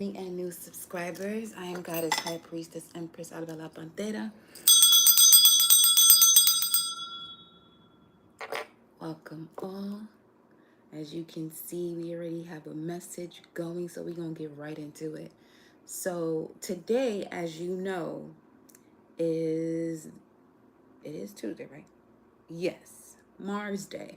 And new subscribers. I am Goddess High Priestess Empress Alba La Pantera. Welcome all. As you can see, we already have a message going, so we're going to get right into it. So today, as you know, it is Tuesday, right? Yes, Mars Day.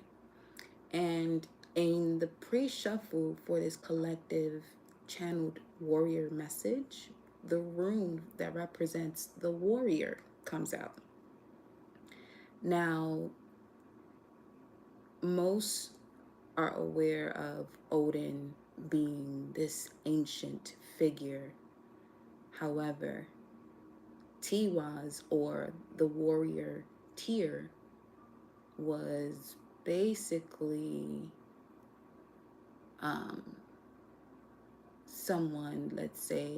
And in the pre-shuffle for this collective channeled warrior message, the rune that represents the warrior comes out. Now, most are aware of Odin being this ancient figure. However, Tiwaz, or the warrior Tyr, was basically someone, let's say,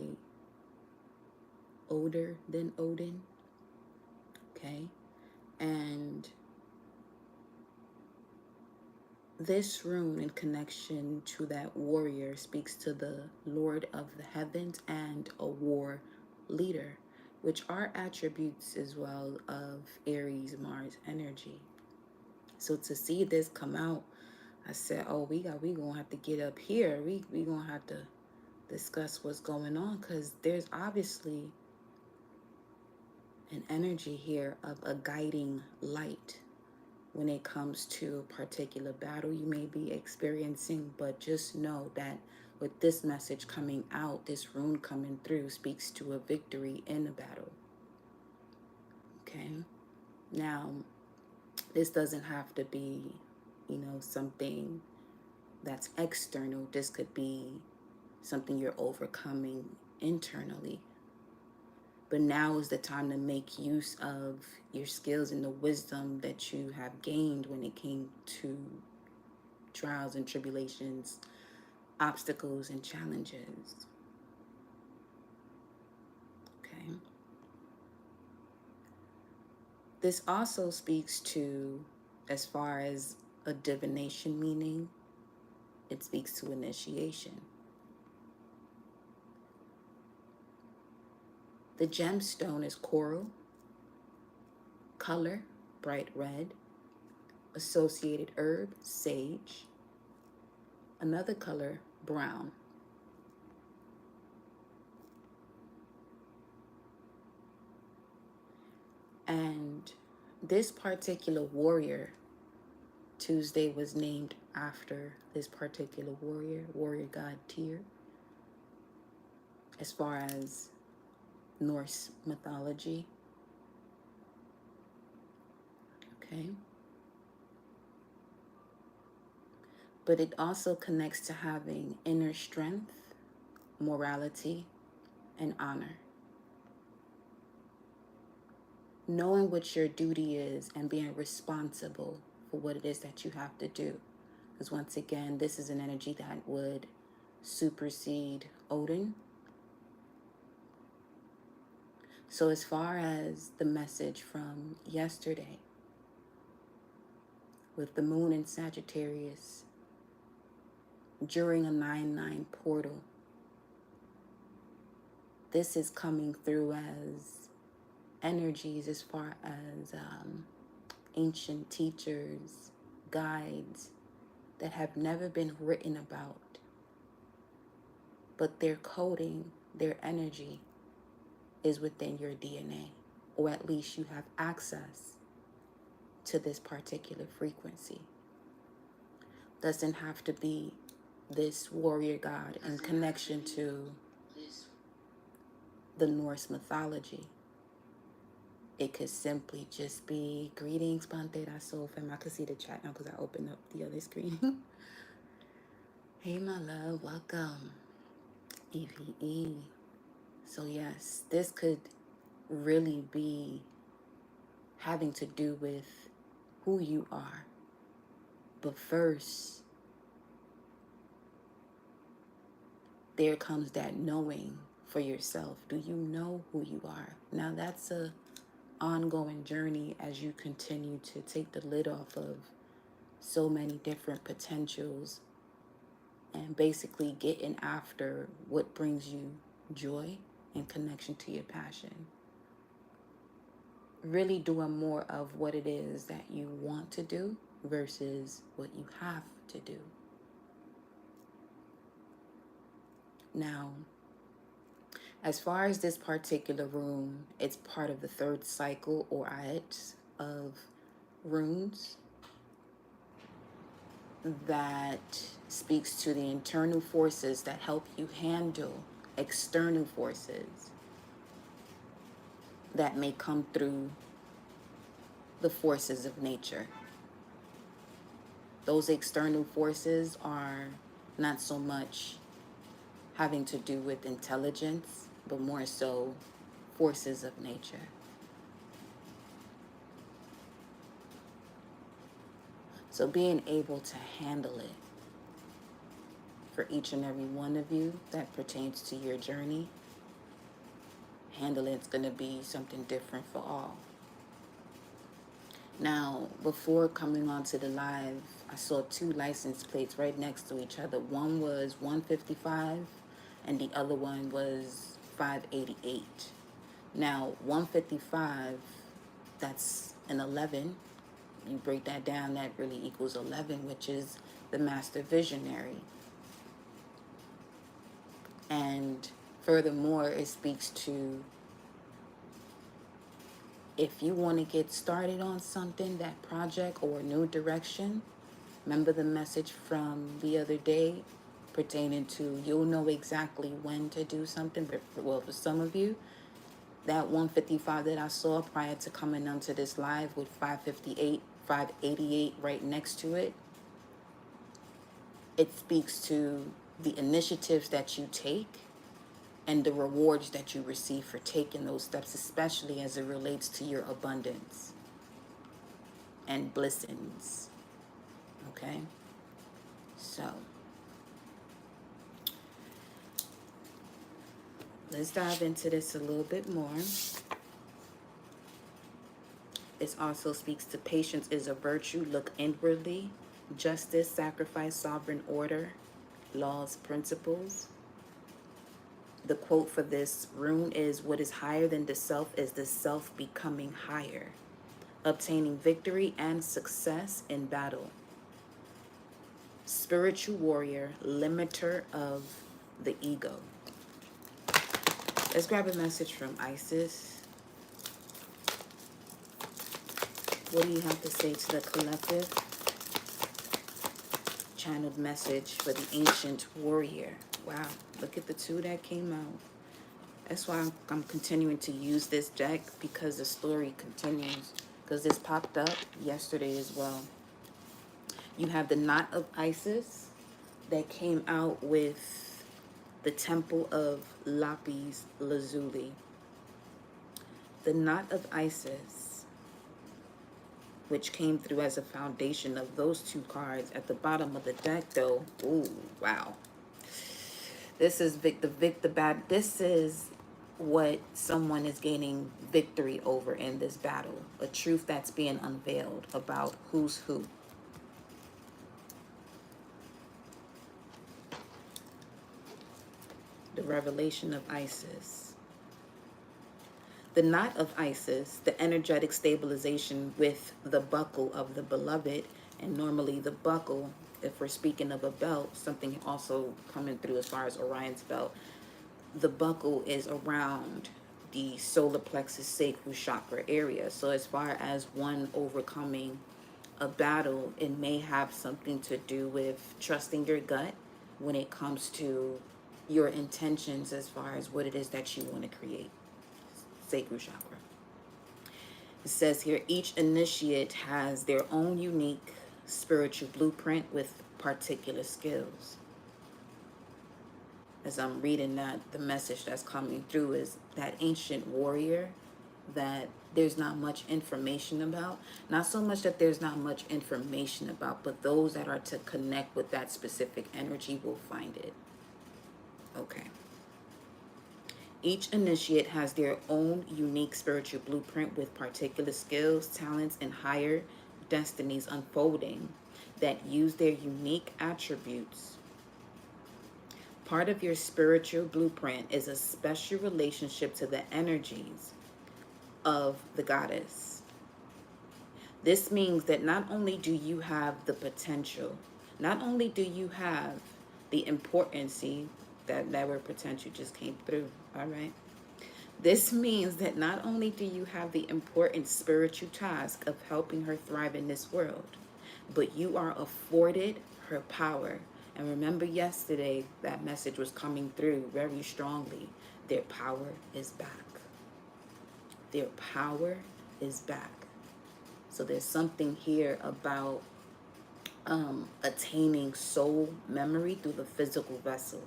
older than Odin, okay? And this rune, in connection to that warrior, speaks to the Lord of the Heavens and a war leader, which are attributes as well of Aries Mars energy. So to see this come out, I said, oh, we gonna have to get up here. We gonna have to discuss what's going on, because there's obviously an energy here of a guiding light when it comes to a particular battle you may be experiencing. But just know that with this message coming out, this rune coming through speaks to a victory in a battle. Okay? Now, this doesn't have to be, something that's external. This could be something you're overcoming internally. But now is the time to make use of your skills and the wisdom that you have gained when it came to trials and tribulations, obstacles and challenges. Okay. This also speaks to, as far as a divination meaning, it speaks to initiation. The gemstone is coral, color, bright red, associated herb, sage, another color, brown. And this particular warrior, Tuesday was named after this particular warrior god Tyr, as far as Norse mythology. Okay. But it also connects to having inner strength, morality, and honor. Knowing what your duty is and being responsible for what it is that you have to do. Because once again, this is an energy that would supersede Odin. So as far as the message from yesterday, with the moon in Sagittarius during a 9/9 portal, this is coming through as energies as far as ancient teachers, guides that have never been written about, but their coding, their energy is within your DNA, or at least you have access to this particular frequency. Doesn't have to be this warrior god in connection to the Norse mythology. It could simply just be greetings, Pantera Soul Fam. I can see the chat now because I opened up the other screen. Hey, my love, welcome. EVE. So yes, this could really be having to do with who you are. But first, there comes that knowing for yourself. Do you know who you are? Now that's a ongoing journey as you continue to take the lid off of so many different potentials and basically getting after what brings you joy and connection to your passion. Really doing more of what it is that you want to do versus what you have to do. Now, as far as this particular room, it's part of the third cycle or ayat of runes that speaks to the internal forces that help you handle external forces that may come through the forces of nature. Those external forces are not so much having to do with intelligence, but more so forces of nature. So being able to handle it for each and every one of you that pertains to your journey, handling it's going to be something different for all. Now, before coming onto the live, I saw two license plates right next to each other. One was 155 and the other one was 588. Now, 155, that's an 11. You break that down, that really equals 11, which is the master visionary. And furthermore, it speaks to if you want to get started on something, that project or a new direction, remember the message from the other day pertaining to you'll know exactly when to do something. But for some of you, that 155 that I saw prior to coming onto this live with 558, 588 right next to it, it speaks to the initiatives that you take and the rewards that you receive for taking those steps, especially as it relates to your abundance and blessings. Okay? So, let's dive into this a little bit more. This also speaks to patience is a virtue. Look inwardly. Justice, sacrifice, sovereign order, laws, principles. The quote for this rune is, what is higher than the self is the self becoming higher, obtaining victory and success in battle. Spiritual warrior, limiter of the ego. Let's grab a message from Isis. What do you have to say to the collective? Channeled message for the ancient warrior. Wow, look at the two that came out. That's why I'm continuing to use this deck, because the story continues. Because this popped up yesterday as well. You have the Knot of Isis that came out with the Temple of Lapis Lazuli. The Knot of Isis, which came through as a foundation of those two cards. At the bottom of the deck, though, ooh, wow. This is this is what someone is gaining victory over in this battle. A truth that's being unveiled about who's who. The revelation of Isis. The knot of Isis, the energetic stabilization with the buckle of the beloved, and normally the buckle, if we're speaking of a belt, something also coming through as far as Orion's belt, the buckle is around the solar plexus sacral chakra area. So as far as one overcoming a battle, it may have something to do with trusting your gut when it comes to your intentions as far as what it is that you want to create. Sacral chakra. It says here, each initiate has their own unique spiritual blueprint with particular skills. As I'm reading that, the message that's coming through is that ancient warrior that there's not much information about. Not so much that there's not much information about, but those that are to connect with that specific energy will find it. Okay. Each initiate has their own unique spiritual blueprint with particular skills, talents, and higher destinies unfolding that use their unique attributes Part of your spiritual blueprint is a special relationship to the energies of the goddess. This means that not only do you have the potential, not only do you have the importance, see, that word potential just came through, all right? This means that not only do you have the important spiritual task of helping her thrive in this world, but you are afforded her power. And remember yesterday, that message was coming through very strongly. Their power is back. Their power is back. So there's something here about attaining soul memory through the physical vessel.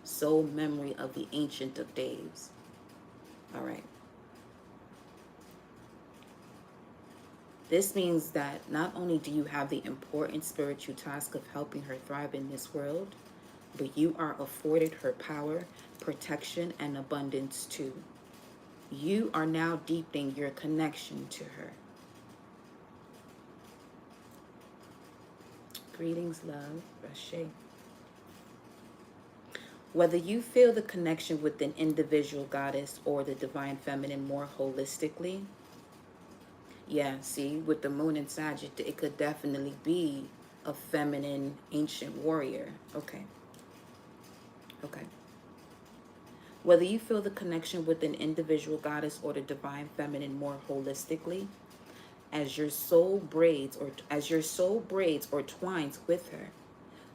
Soul memory of the Ancient of Days. All right. This means that not only do you have the important spiritual task of helping her thrive in this world, but you are afforded her power, protection, and abundance too. You are now deepening your connection to her. Greetings, love. Rashay. Whether you feel the connection with an individual goddess or the divine feminine more holistically, yeah, see, with the moon and Sag, it could definitely be a feminine ancient warrior. Okay. Okay. Whether you feel the connection with an individual goddess or the divine feminine more holistically, as your soul braids or twines with her,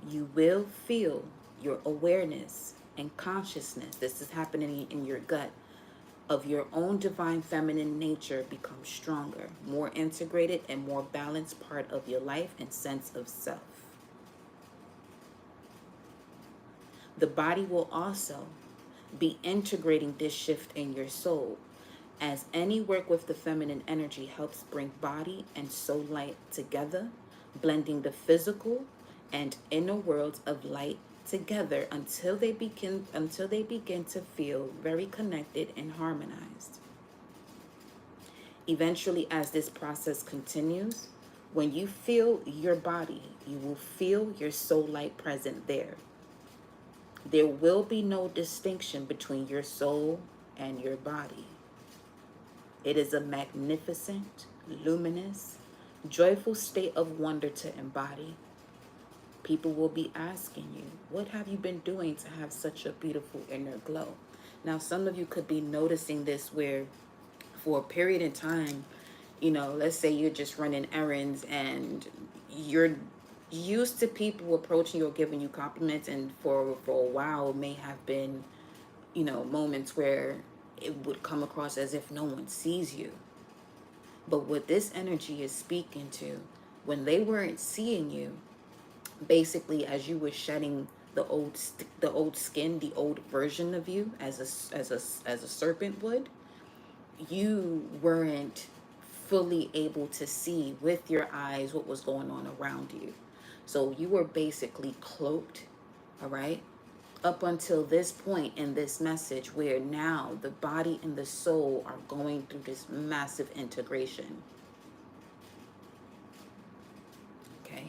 you will feel your awareness and consciousness. This is happening in your gut of your own divine feminine nature become stronger, more integrated, and more balanced part of your life and sense of self. The body will also be integrating this shift in your soul, as any work with the feminine energy helps bring body and soul light together, blending the physical and inner worlds of light together until they begin to feel very connected and harmonized. Eventually, as this process continues, when you feel your body, you will feel your soul light present there. There will be no distinction between your soul and your body. It is a magnificent, luminous, joyful state of wonder to embody. People will be asking you, what have you been doing to have such a beautiful inner glow? Now, some of you could be noticing this where for a period of time, let's say you're just running errands and you're used to people approaching you or giving you compliments, and for a while it may have been, moments where it would come across as if no one sees you. But what this energy is speaking to, when they weren't seeing you, basically as you were shedding the old skin, the old version of you, as a serpent would, you weren't fully able to see with your eyes what was going on around you. So you were basically cloaked, all right, up until this point in this message where now the body and the soul are going through this massive integration. Okay.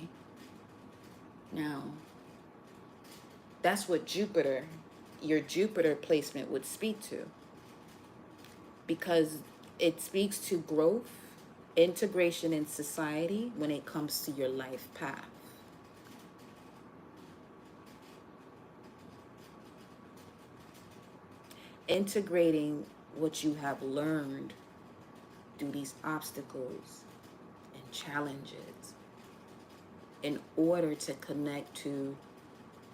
Now, that's what your Jupiter placement would speak to, because it speaks to growth, integration in society when it comes to your life path. Integrating what you have learned through these obstacles and challenges in order to connect to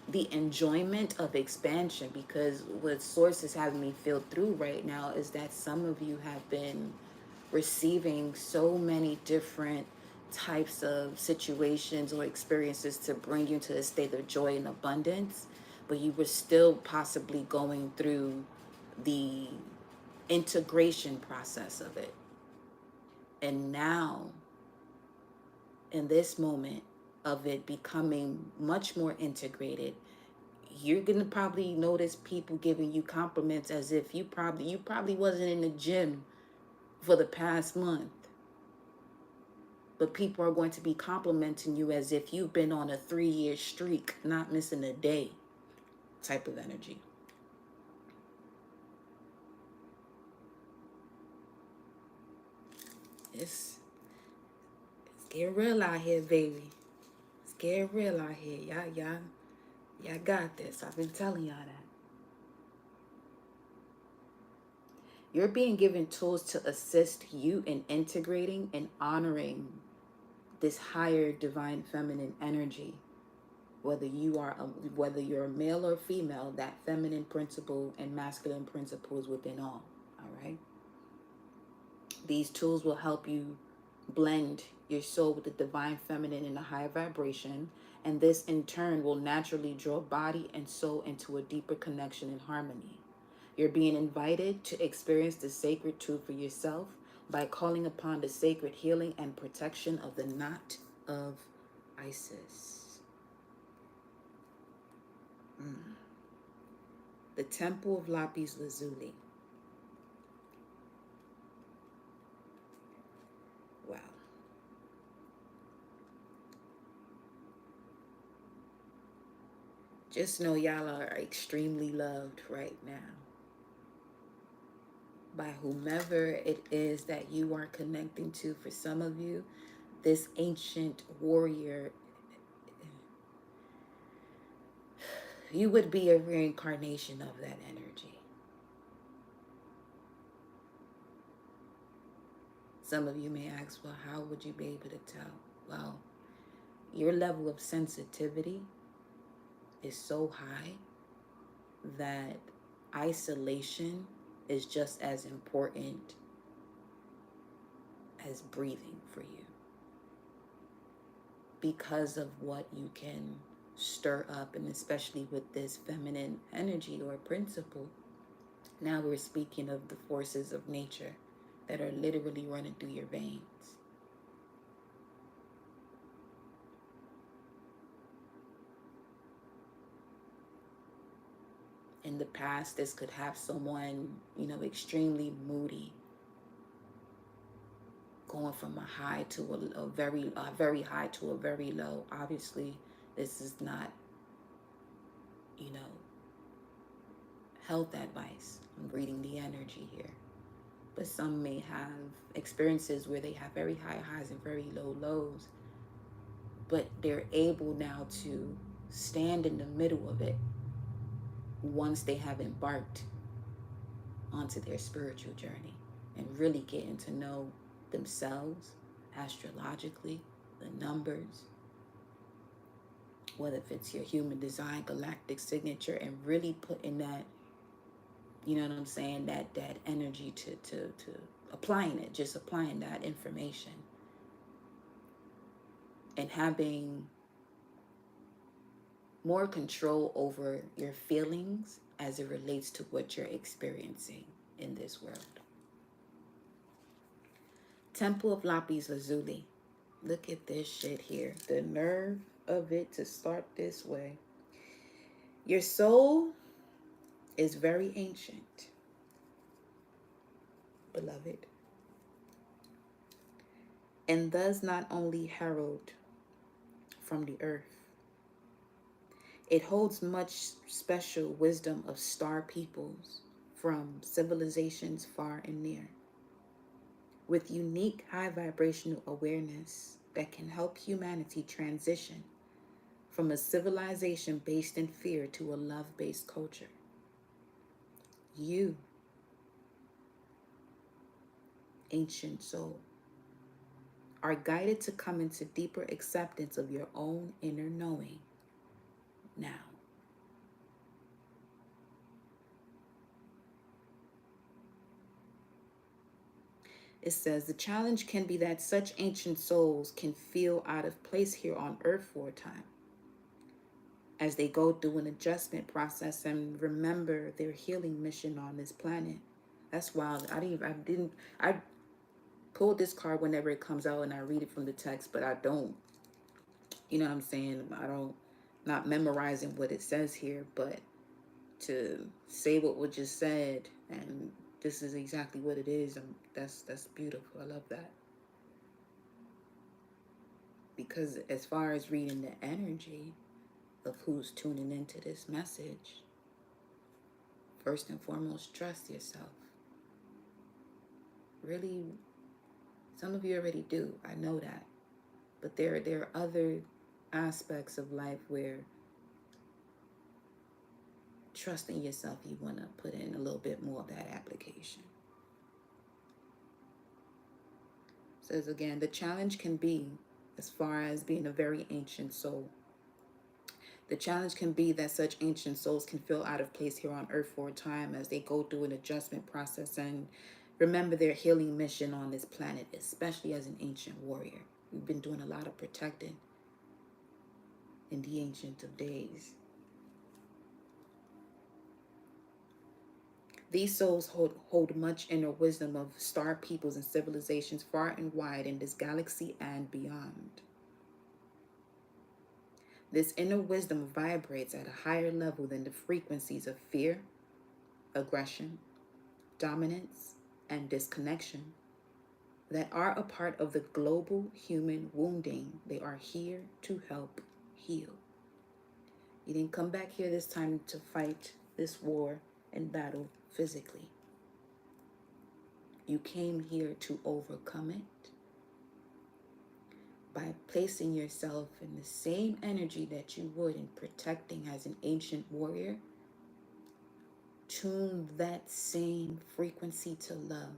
the enjoyment of expansion. Because what Source is having me feel through right now is that some of you have been receiving so many different types of situations or experiences to bring you to a state of joy and abundance, but you were still possibly going through the integration process of it. And now, in this moment of it becoming much more integrated, you're gonna probably notice people giving you compliments as if you probably wasn't in the gym for the past month, but people are going to be complimenting you as if you've been on a 3-year streak, not missing a day. type of energy. It's getting real out here, baby. It's getting real out here. Y'all got this. I've been telling y'all that. You're being given tools to assist you in integrating and honoring this higher divine feminine energy. Whether you're a male or female, that feminine principle and masculine principle is within all. All right. These tools will help you blend your soul with the divine feminine in a higher vibration, and this in turn will naturally draw body and soul into a deeper connection and harmony. You're being invited to experience the sacred truth for yourself by calling upon the sacred healing and protection of the knot of Isis. The Temple of Lapis Lazuli. Wow. Just know y'all are extremely loved right now by whomever it is that you are connecting to. For some of you, this ancient warrior, you would be a reincarnation of that energy. Some of you may ask, well, how would you be able to tell? Well, your level of sensitivity is so high that isolation is just as important as breathing for you, because of what you can stir up, and especially with this feminine energy or principle. Now we're speaking of the forces of nature that are literally running through your veins. In the past, this could have someone, extremely moody, going from a high to a very high to a very low. Obviously, this is not, health advice. I'm reading the energy here. But some may have experiences where they have very high highs and very low lows, but they're able now to stand in the middle of it once they have embarked onto their spiritual journey and really getting to know themselves astrologically, the numbers, whether if it's your human design galactic signature, and really putting that, you know what I'm saying, that energy to applying it, just applying that information and having more control over your feelings as it relates to what you're experiencing in this world. Temple of Lapis Lazuli. Look at this shit here. The nerve of it to start this way. Your soul is very ancient, beloved, and does not only herald from the earth, it holds much special wisdom of star peoples from civilizations far and near, with unique high vibrational awareness that can help humanity transition from a civilization based in fear to a love-based culture. You, ancient soul, are guided to come into deeper acceptance of your own inner knowing now. It says the challenge can be that such ancient souls can feel out of place here on earth for a time as they go through an adjustment process and remember their healing mission on this planet. That's wild. I pull this card whenever it comes out and I read it from the text, but I don't, you know what I'm saying? Not memorizing what it says here, but to say what was just said, and this is exactly what it is. That's beautiful. I love that. Because as far as reading the energy of who's tuning into this message, First and foremost, trust yourself. Really, some of you already do. I know that. But there are other aspects of life where trusting yourself, you want to put in a little bit more of that application. Says again, the challenge can be, as far as being a very ancient soul, the challenge can be that such ancient souls can feel out of place here on earth for a time as they go through an adjustment process and remember their healing mission on this planet, especially as an ancient warrior. We've been doing a lot of protecting in the ancient of days. These souls hold much inner wisdom of star peoples and civilizations far and wide in this galaxy and beyond. This inner wisdom vibrates at a higher level than the frequencies of fear, aggression, dominance, and disconnection that are a part of the global human wounding. They are here to help heal. You didn't come back here this time to fight this war and battle physically. You came here to overcome it by placing yourself in the same energy that you would in protecting as an ancient warrior. Tune that same frequency to love.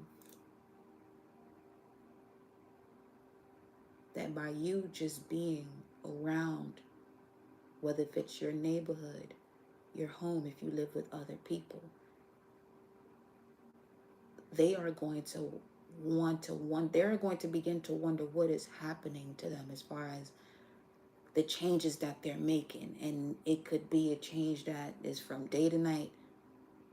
That by you just being around, whether if it's your neighborhood, your home, if you live with other people, they are going to they're going to begin to wonder what is happening to them as far as the changes that they're making. And it could be a change that is from day to night.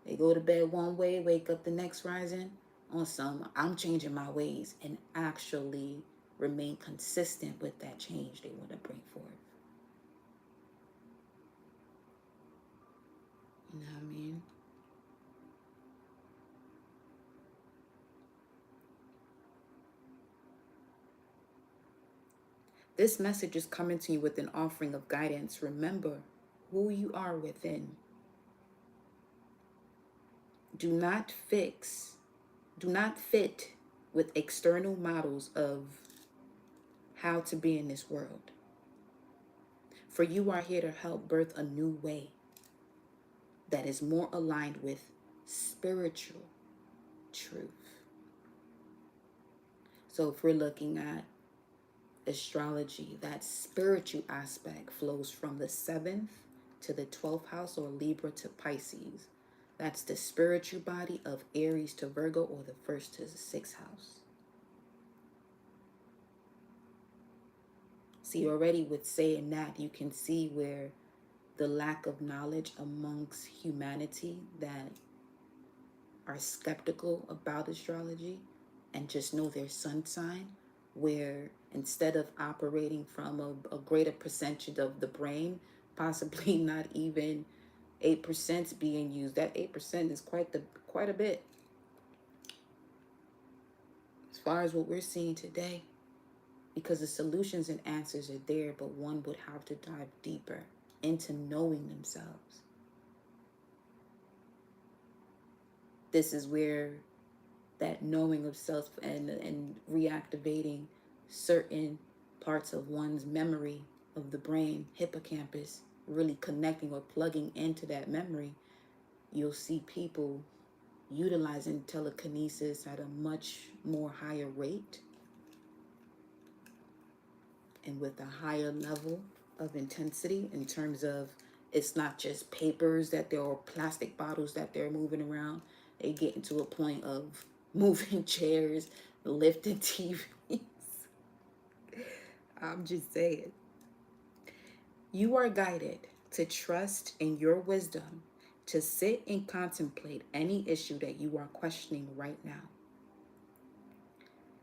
They go to bed one way, wake up the next rising on some, I'm changing my ways, and actually remain consistent with that change they want to bring forth. You know what I mean? This message is coming to you with an offering of guidance. Remember who you are within. Do not fit with external models of how to be in this world. For you are here to help birth a new way that is more aligned with spiritual truth. So if we're looking at astrology, that spiritual aspect flows from the 7th to the 12th house, or Libra to Pisces. That's the spiritual body of Aries to Virgo, or the 1st to the 6th house. See, already with saying that, you can see where the lack of knowledge amongst humanity that are skeptical about astrology and just know their sun sign, where instead of operating from a greater percentage of the brain, possibly not even 8% being used, that 8% is quite a bit as far as what we're seeing today, because the solutions and answers are there, but one would have to dive deeper into knowing themselves. This is where that knowing of self and reactivating certain parts of one's memory of the brain, hippocampus, really connecting or plugging into that memory, you'll see people utilizing telekinesis at a much more higher rate and with a higher level of intensity, in terms of it's not just papers that there are, plastic bottles that they're moving around. They get into a point of moving chairs, lifting TVs. I'm just saying. You are guided to trust in your wisdom, to sit and contemplate any issue that you are questioning right now,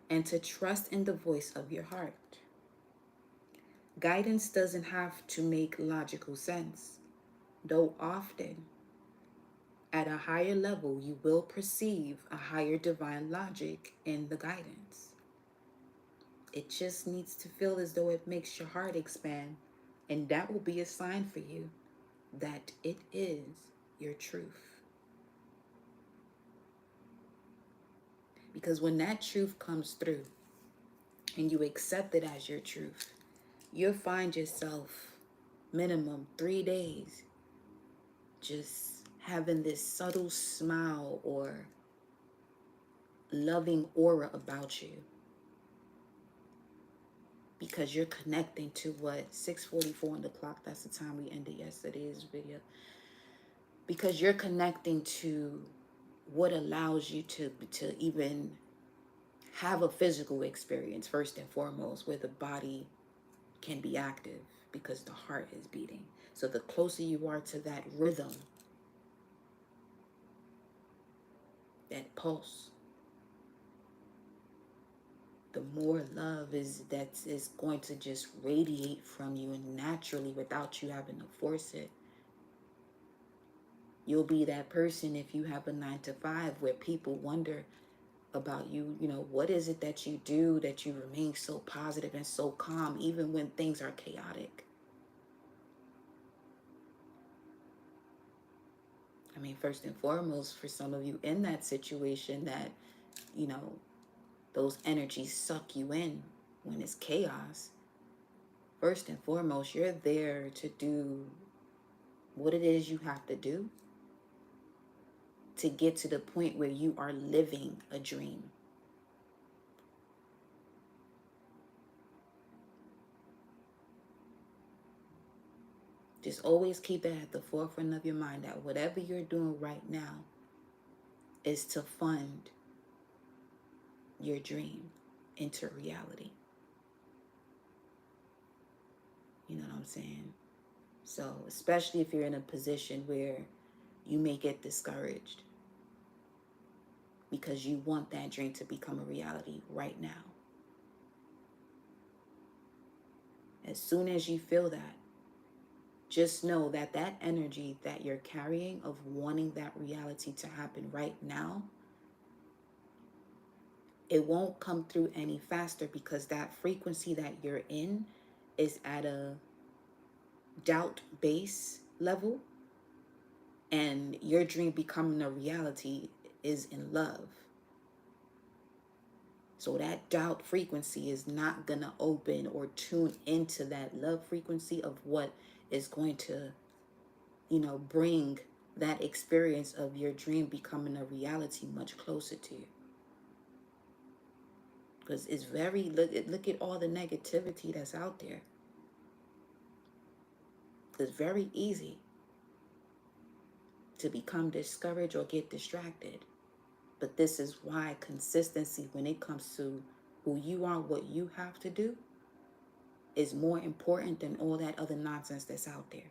and to trust in the voice of your heart. Guidance doesn't have to make logical sense, though often at a higher level you will perceive a higher divine logic in the guidance. It just needs to feel as though it makes your heart expand, and that will be a sign for you that it is your truth. Because when that truth comes through and you accept it as your truth, you'll find yourself minimum 3 days just having this subtle smile or loving aura about you, because you're connecting to what, 6:44 on the clock, that's the time we ended yesterday's video, because you're connecting to what allows you to even have a physical experience first and foremost, where the body can be active because the heart is beating. So the closer you are to that rhythm, that pulse, the more love is going to just radiate from you, and naturally, without you having to force it. You'll be that person, if you have a 9 to 5, where people wonder about you, what is it that you do that you remain so positive and so calm even when things are chaotic? I mean, first and foremost, for some of you in that situation that, you know, those energies suck you in when it's chaos, first and foremost, you're there to do what it is you have to do to get to the point where you are living a dream. Just always keep that at the forefront of your mind, that whatever you're doing right now is to fund your dream into reality. You know what I'm saying? So, especially if you're in a position where you may get discouraged because you want that dream to become a reality right now. As soon as you feel that, just know that that energy that you're carrying of wanting that reality to happen right now, it won't come through any faster, because that frequency that you're in is at a doubt base level, and your dream becoming a reality is in love. So that doubt frequency is not going to open or tune into that love frequency of what is going to, bring that experience of your dream becoming a reality much closer to you. Because it's look at all the negativity that's out there. It's very easy to become discouraged or get distracted. But this is why consistency, when it comes to who you are, what you have to do, is more important than all that other nonsense that's out there.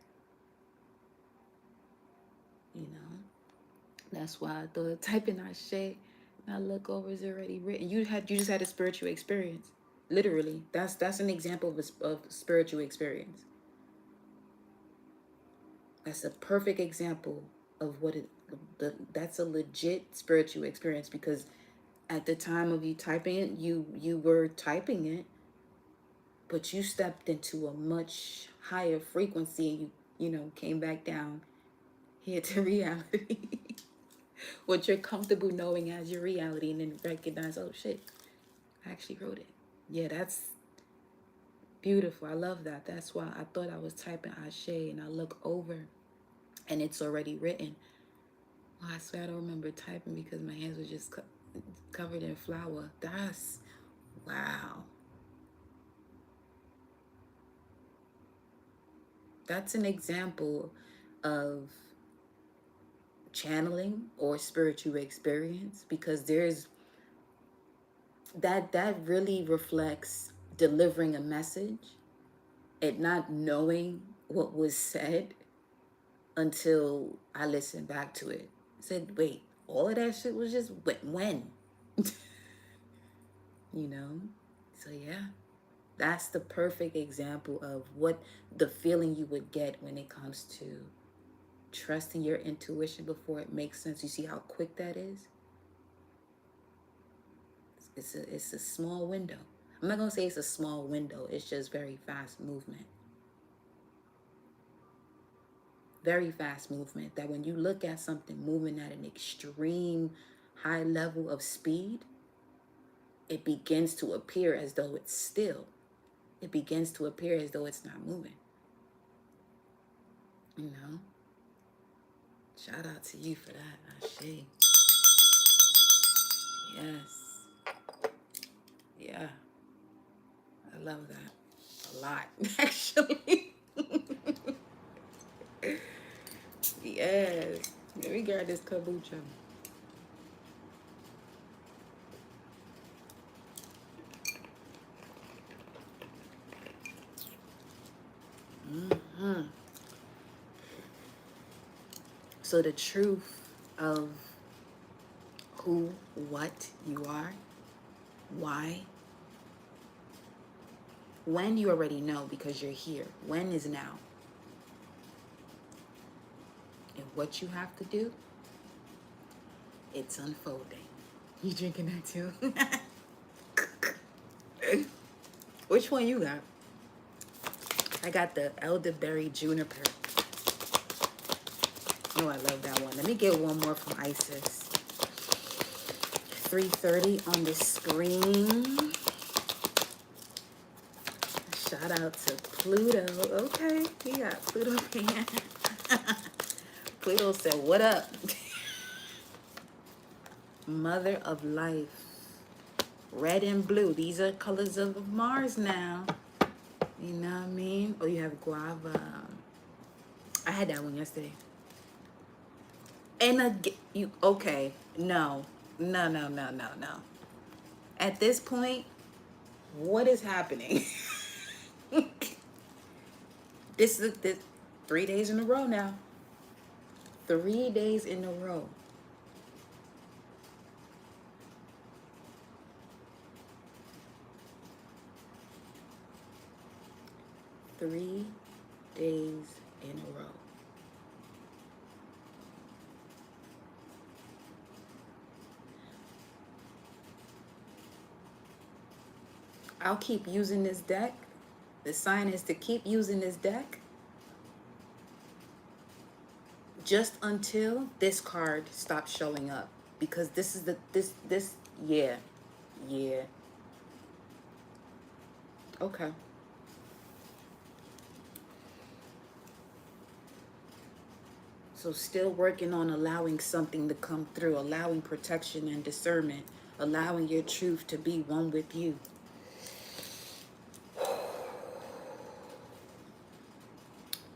That's why I thought typing I shade and I look over is already written. You just had a spiritual experience. Literally. That's an example of spiritual experience. That's a perfect example of that's a legit spiritual experience, because at the time of you typing it, you were typing it, but you stepped into a much higher frequency, and you came back down here to reality. What you're comfortable knowing as your reality, and then recognize, oh shit, I actually wrote it. Yeah, that's beautiful. I love that. That's why I thought I was typing Ashe, and I look over and it's already written. Well, I swear I don't remember typing because my hands were just covered in flour. That's wow. That's an example of channeling or spiritual experience, because there's that really reflects delivering a message and not knowing what was said until I listened back to it. I said, wait, all of that shit was just when? you know? So yeah, that's the perfect example of what the feeling you would get when it comes to trusting your intuition before it makes sense. You see how quick that is? It's a small window. I'm not gonna say it's a small window. It's just very fast movement. Very fast movement. That when you look at something moving at an extreme high level of speed, it begins to appear as though it's still. It begins to appear as though it's not moving. You know? Shout out to you for that, Ashe. Yes. Yeah. I love that. A lot, actually. Yes. Let me grab this kombucha. Mm-hmm. So the truth of who, what you are, why, when, you already know because you're here. When is now. And what you have to do, it's unfolding. You drinking that too? Which one you got? I got the elderberry juniper. Oh, I love that one. Let me get one more from Isis. 3:30 on the screen. Shout out to Pluto. Okay, he got Pluto here. Pluto said, what up? Mother of life. Red and blue. These are colors of Mars now. You know what I mean? Oh, you have guava. I had that one yesterday. And you okay? No. At this point, what is happening? This is 3 days in a row now. 3 days in a row. Three days in a row. I'll keep using this deck. The sign is to keep using this deck just until this card stops showing up. Because this is yeah. Okay. So still working on allowing something to come through, allowing protection and discernment, allowing your truth to be one with you.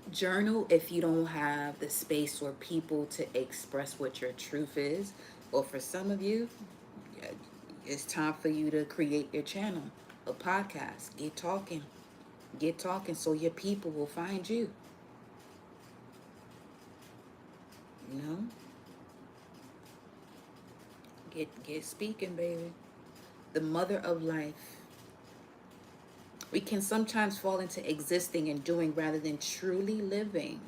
Journal if you don't have the space or people to express what your truth is. Or for some of you, it's time for you to create your channel, a podcast. Get talking so your people will find you. You know? Get speaking, baby. The mother of life. We can sometimes fall into existing and doing rather than truly living.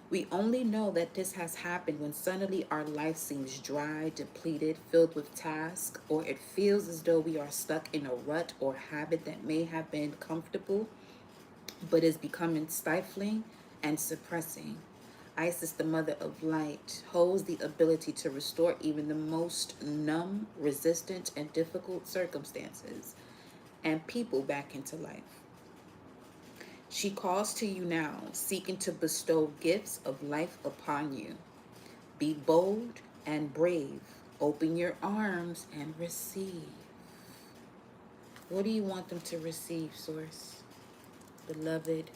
We only know that this has happened when suddenly our life seems dry, depleted, filled with tasks, or it feels as though we are stuck in a rut or habit that may have been comfortable, but is becoming stifling and suppressing. Isis, the mother of light, holds the ability to restore even the most numb, resistant, and difficult circumstances and people back into life. She calls to you now, seeking to bestow gifts of life upon you. Be bold and brave. Open your arms and receive. What do you want them to receive, Source? Beloved,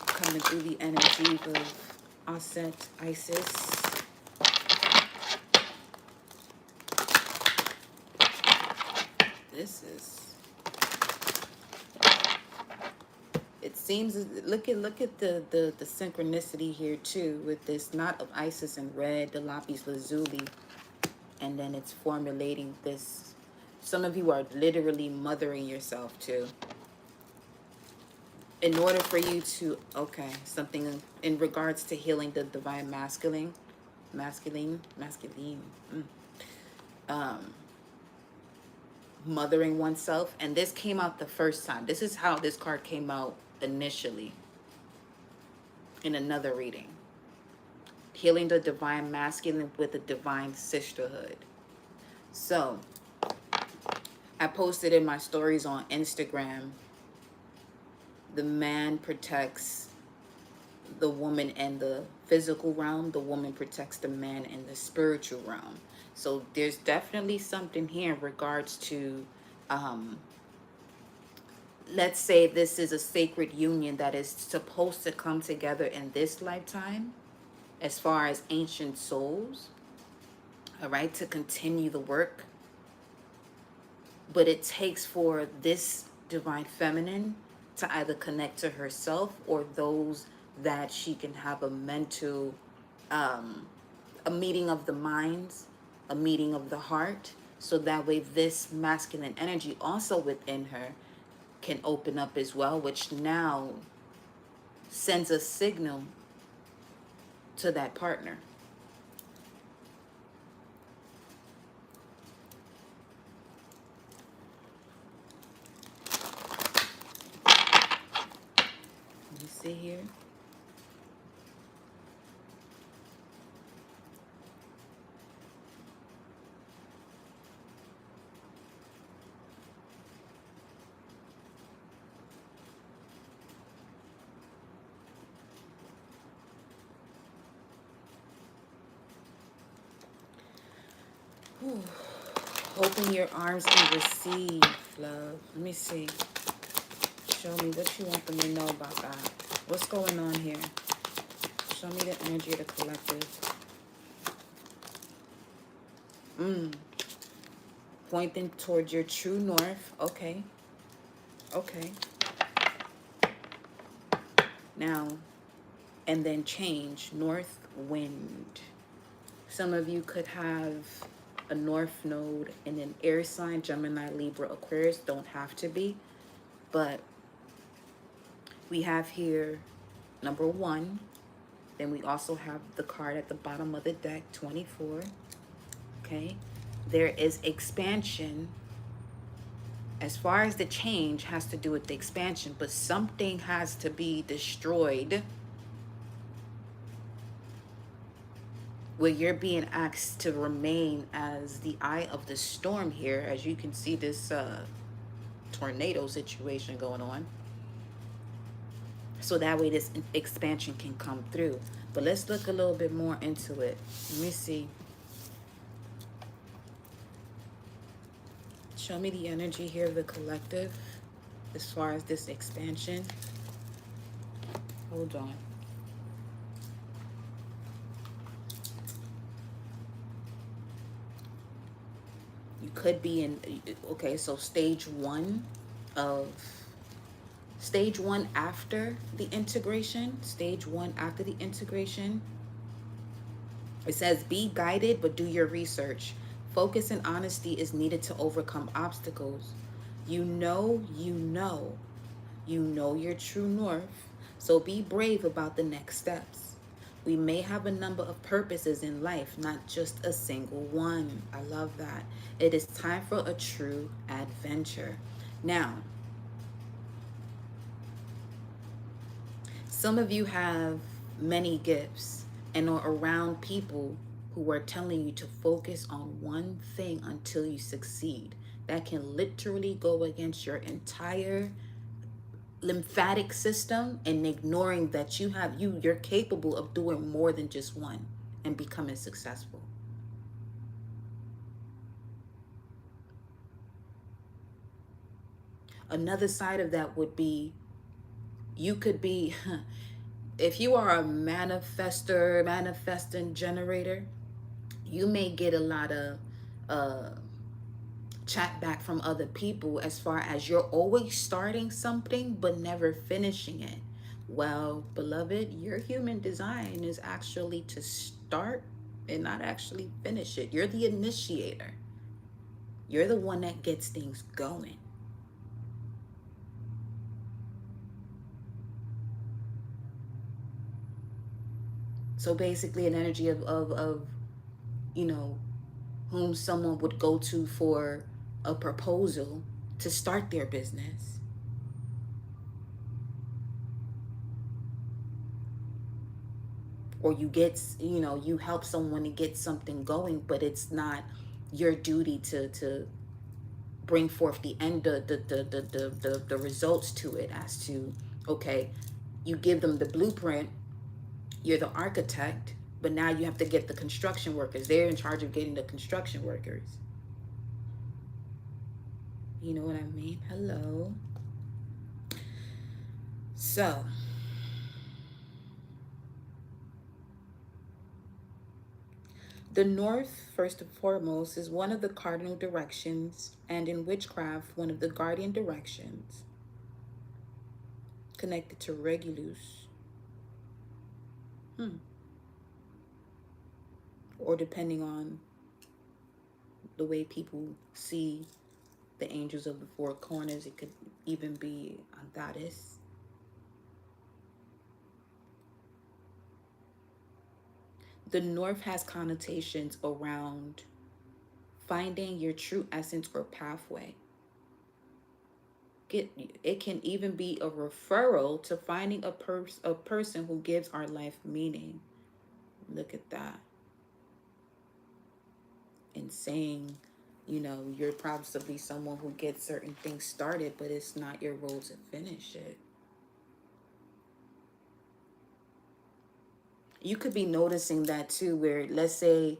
coming through the energy of Aset, Isis. This is... It seems, look at the synchronicity here too with this knot of Isis in red, the lapis lazuli, and then it's formulating this. Some of you are literally mothering yourself too. In order for you to, okay, something in regards to healing the divine masculine. Mothering oneself, and this came out the first time. This is how this card came out initially in another reading. Healing the divine masculine with the divine sisterhood. So I posted in my stories on Instagram, the man protects the woman in the physical realm, the woman protects the man in the spiritual realm. So there's definitely something here in regards to, um, let's say this is a sacred union that is supposed to come together in this lifetime, as far as ancient souls, all right, to continue the work. But it takes for this divine feminine to either connect to herself or those that she can have a mental, um, a meeting of the minds, a meeting of the heart, so that way this masculine energy also within her can open up as well, which now sends a signal to that partner. You see here? Whew. Open your arms and receive, love. Let me see. Show me what you want them to know about that. What's going on here? Show me the energy of the collective. Pointing towards your true north. Okay. Okay. Now, and then change. North wind. Some of you could have a north node in an air sign, Gemini, Libra, Aquarius. Don't have to be. But we have here number 1. Then we also have the card at the bottom of the deck, 24. Okay. There is expansion. As far as the change has to do with the expansion, but something has to be destroyed where you're being asked to remain as the eye of the storm here. As you can see, this tornado situation going on. So that way this expansion can come through. But let's look a little bit more into it. Let me see. Show me the energy here of the collective as far as this expansion. Hold on. You could be in, okay, so stage 1 of, stage 1 after the integration. Stage 1 after the integration. It says, be guided, but do your research. Focus and honesty is needed to overcome obstacles. You know your true north. So be brave about the next steps. We may have a number of purposes in life, not just a single one. I love that. It is time for a true adventure. Now, some of you have many gifts and are around people who are telling you to focus on one thing until you succeed. That can literally go against your entire lymphatic system and ignoring that you're capable of doing more than just one and becoming successful. Another side of that would be, you could be if you are a manifesting generator, you may get a lot of chat back from other people as far as you're always starting something but never finishing it. Well, beloved, your human design is actually to start and not actually finish it. You're the initiator. You're the one that gets things going. So basically an energy of you know, whom someone would go to for a proposal to start their business. Or you get, you help someone to get something going, but it's not your duty to bring forth the end, the results to it, as to, okay, you give them the blueprint, you're the architect, but now you have to get the construction workers. They're in charge of getting the construction workers. You know what I mean? Hello. So, the north, first and foremost, is one of the cardinal directions, and in witchcraft, one of the guardian directions, connected to Regulus. Or depending on the way people see the angels of the four corners, it could even be a goddess. The north has connotations around finding your true essence or pathway. It can even be a referral to finding a person who gives our life meaning. Look at that. And saying, you're probably someone who gets certain things started, but it's not your role to finish it. You could be noticing that too, where let's say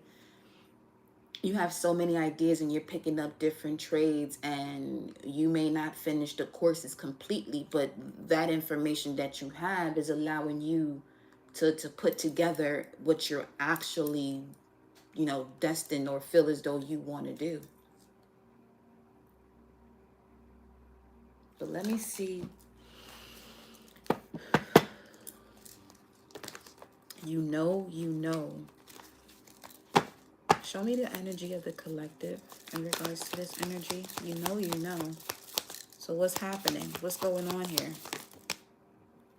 you have so many ideas and you're picking up different trades, and you may not finish the courses completely, but that information that you have is allowing you to put together what you're actually, destined or feel as though you want to do. But let me see. You know. Show me the energy of the collective in regards to this energy. You know. So what's happening? What's going on here?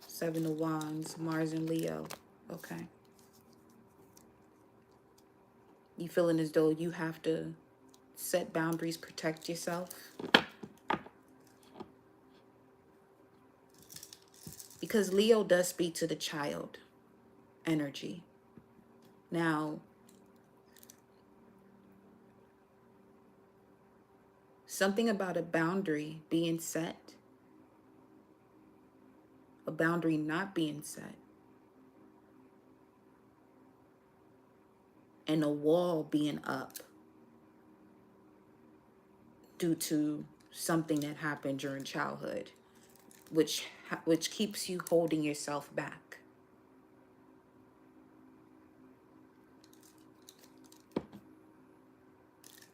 Seven of Wands, Mars and Leo. Okay. You feeling as though you have to set boundaries, protect yourself? Because Leo does speak to the child energy. Now, something about a boundary being set, a boundary not being set, and a wall being up due to something that happened during childhood, which keeps you holding yourself back.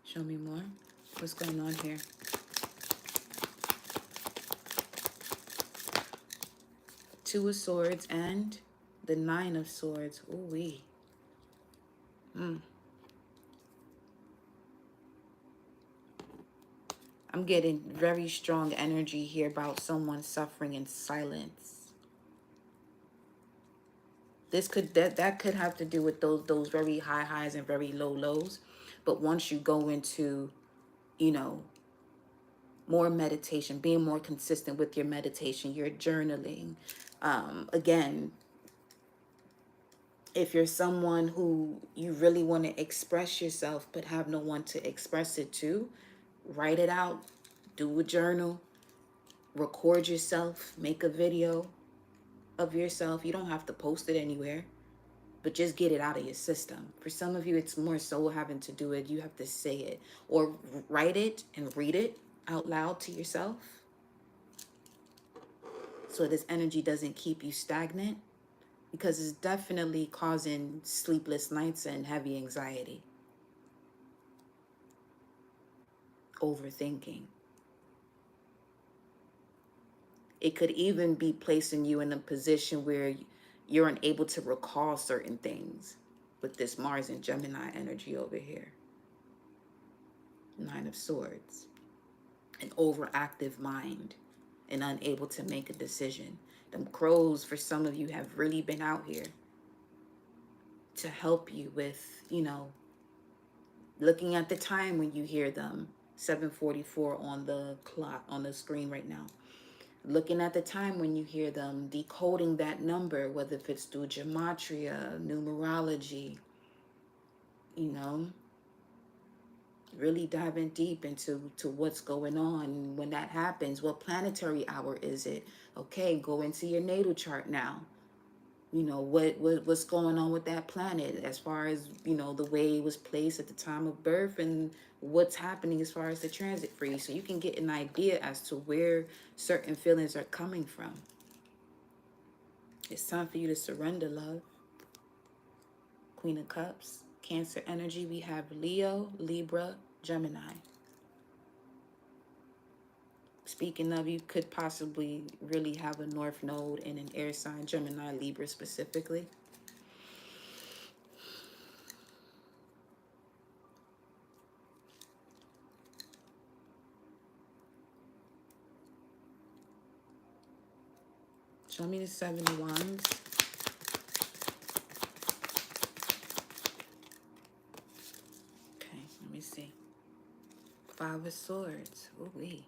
Show me more. What's going on here? Two of Swords and the Nine of Swords. Ooh-wee. I'm getting very strong energy here about someone suffering in silence. This could that could have to do with those very high highs and very low lows. But once you go into, more meditation, being more consistent with your meditation, your journaling, again, if you're someone who you really want to express yourself but have no one to express it to, write it out, do a journal, record yourself, make a video of yourself. You don't have to post it anywhere, but just get it out of your system. For some of you, it's more so having to do it. You have to say it or write it and read it out loud to yourself, so this energy doesn't keep you stagnant, because it's definitely causing sleepless nights and heavy anxiety, overthinking. It could even be placing you in a position where you're unable to recall certain things with this Mars and Gemini energy over here. Nine of Swords. An overactive mind and unable to make a decision. Them crows, for some of you, have really been out here to help you with, looking at the time when you hear them. 7:44 on the clock, on the screen right now. Looking at the time when you hear them, decoding that number, whether if it's through gematria, numerology, Really diving deep into what's going on. When that happens, what planetary hour is it? Okay, go into your natal chart now. You know, what's going on with that planet as far as, you know, the way it was placed at the time of birth, and what's happening as far as the transit for you, so you can get an idea as to where certain feelings are coming from. It's time for you to surrender, love. Queen of Cups, Cancer energy, we have Leo, Libra, Gemini. Speaking of, you could possibly really have a North Node in an air sign, Gemini, Libra specifically. Show me the Seven of Wands. Okay, let me see. Five of Swords. Ooh-wee.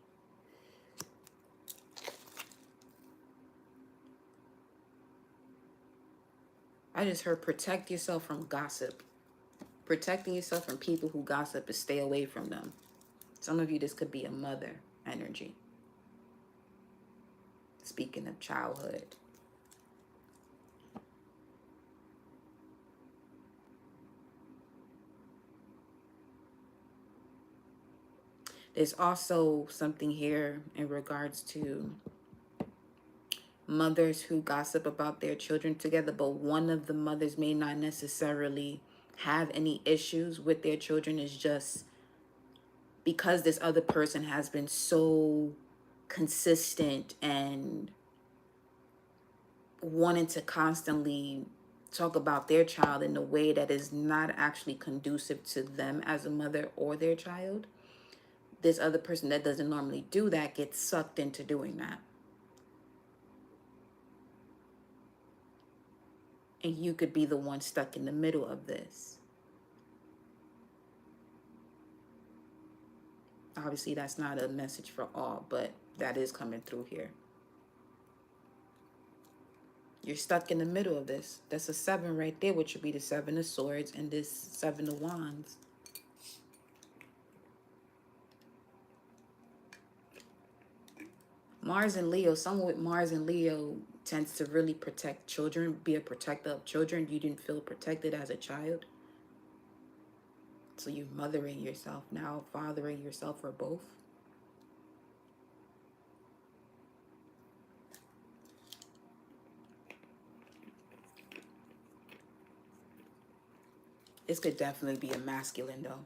I just heard protect yourself from gossip. Protecting yourself from people who gossip is stay away from them. Some of you, this could be a mother energy. Speaking of childhood. There's also something here in regards to mothers who gossip about their children together, but one of the mothers may not necessarily have any issues with their children. Is just because this other person has been so consistent and wanting to constantly talk about their child in a way that is not actually conducive to them as a mother or their child. This other person that doesn't normally do that gets sucked into doing that. And you could be the one stuck in the middle of this. Obviously, that's not a message for all, but that is coming through here. You're stuck in the middle of this. That's a 7 right there, which would be the 7 of Swords and this 7 of Wands. Mars and Leo, someone with Mars and Leo tends to really protect children, be a protector of children. You didn't feel protected as a child. So you're mothering yourself now, fathering yourself, or both. This could definitely be a masculine though,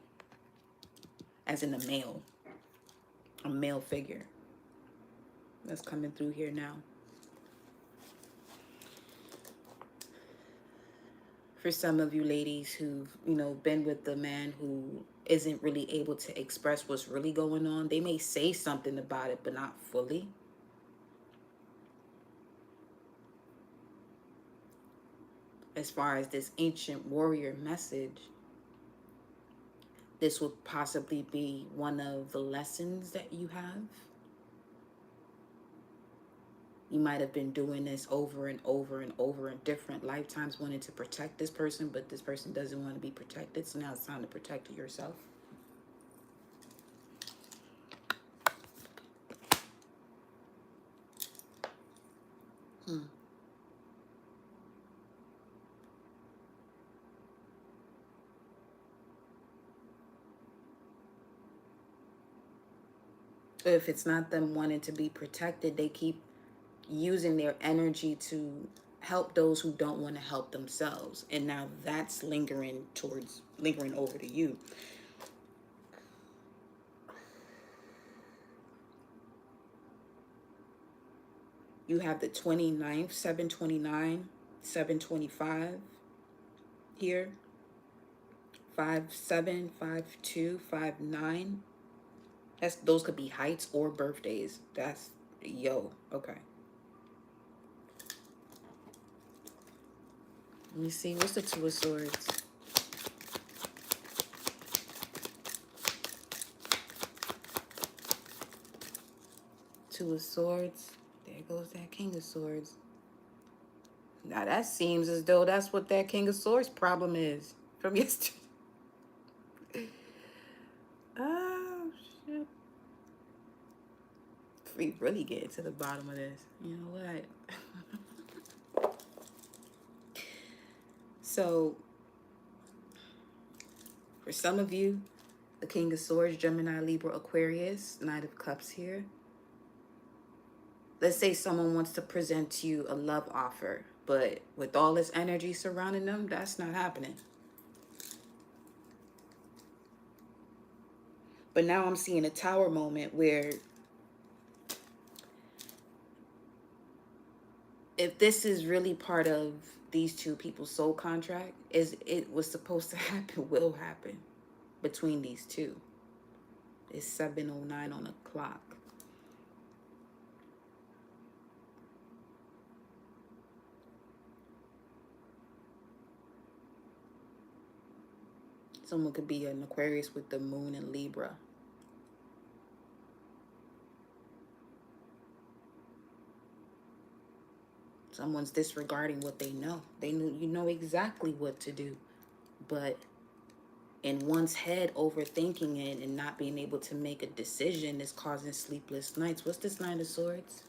as in a male figure. That's coming through here now. For some of you ladies who've, you know, been with the man who isn't really able to express what's really going on, they may say something about it, but not fully. As far as this ancient warrior message, this would possibly be one of the lessons that you have. You might have been doing this over and over and over in different lifetimes, wanting to protect this person, but this person doesn't want to be protected. So now it's time to protect yourself. If it's not them wanting to be protected, they keep using their energy to help those who don't want to help themselves. And now that's lingering over to you. You have the 29th, 729, 725 here. 57, 52, 59. Those could be heights or birthdays. That's okay. Let me see. What's the Two of Swords? Two of Swords. There goes that King of Swords. Now that seems as though that's what that King of Swords problem is from yesterday. Oh, shit. If we really get to the bottom of this, you know what? So, for some of you, the King of Swords, Gemini, Libra, Aquarius, Knight of Cups here. Let's say someone wants to present you a love offer, but with all this energy surrounding them, that's not happening. But now I'm seeing a Tower moment where if this is really part of these two people's soul contract, is it was supposed to happen, will happen between these two. It's 7:09 on the clock. Someone could be an Aquarius with the moon in Libra. Someone's disregarding what they know. They know, you know exactly what to do, but in one's head, overthinking it and not being able to make a decision is causing sleepless nights. What's this Nine of Swords?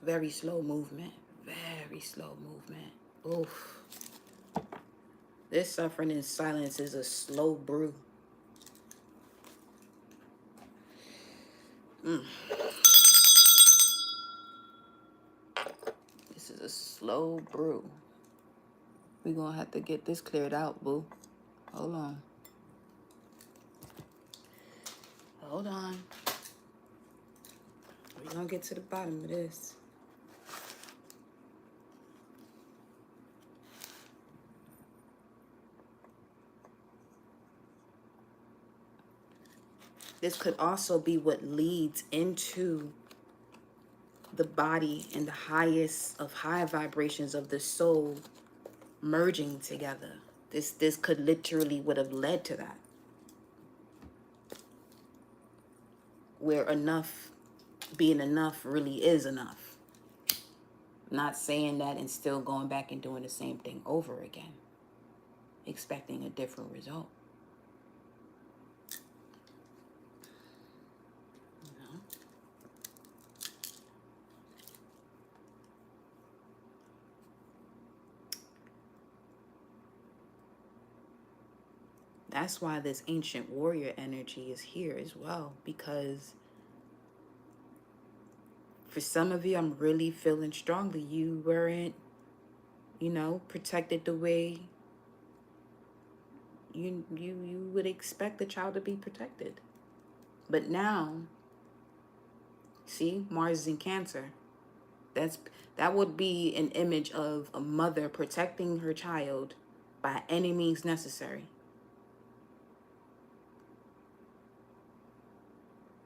Very slow movement. Very slow movement. Oof. This suffering in silence is a slow brew. This is a slow brew. We're going to have to get this cleared out, boo. Hold on. Hold on. We're going to get to the bottom of this. This could also be what leads into the body and the highest of high vibrations of the soul merging together. This could literally would have led to that. Where enough being enough really is enough. Not saying that and still going back and doing the same thing over again, expecting a different result. That's why this ancient warrior energy is here as well, because for some of you, I'm really feeling strongly you weren't, protected the way you would expect the child to be protected. But now, see, Mars is in Cancer. That would be an image of a mother protecting her child by any means necessary.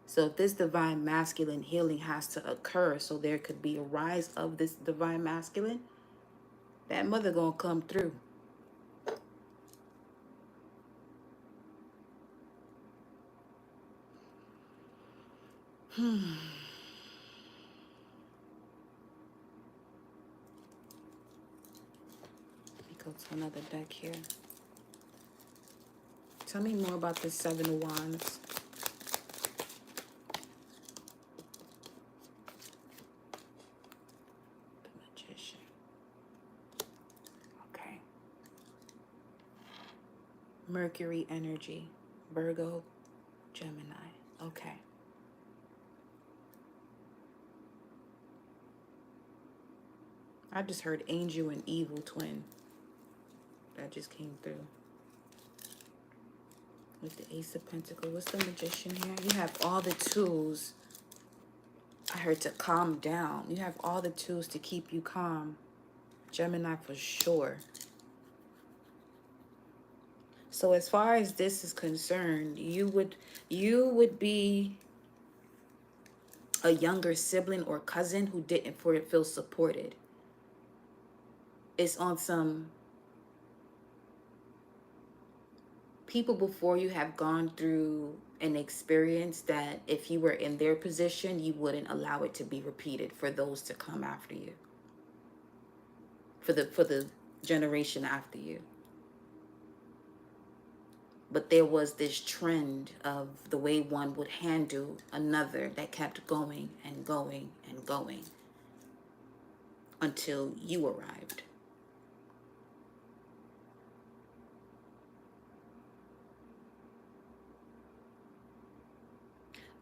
So if this divine masculine healing has to occur so there could be a rise of this divine masculine, that mother gonna come through. Let me go to another deck here. Tell me more about this Seven of Wands. Mercury energy, Virgo, Gemini. Okay. I just heard angel and evil twin. That just came through. With the Ace of Pentacles. What's the Magician here? You have all the tools. I heard to calm down. You have all the tools to keep you calm. Gemini for sure. So as far as this is concerned, you would be a younger sibling or cousin who didn't feel supported. It's on some people before you have gone through an experience that if you were in their position, you wouldn't allow it to be repeated for those to come after you. For the generation after you. But there was this trend of the way one would handle another that kept going and going and going until you arrived.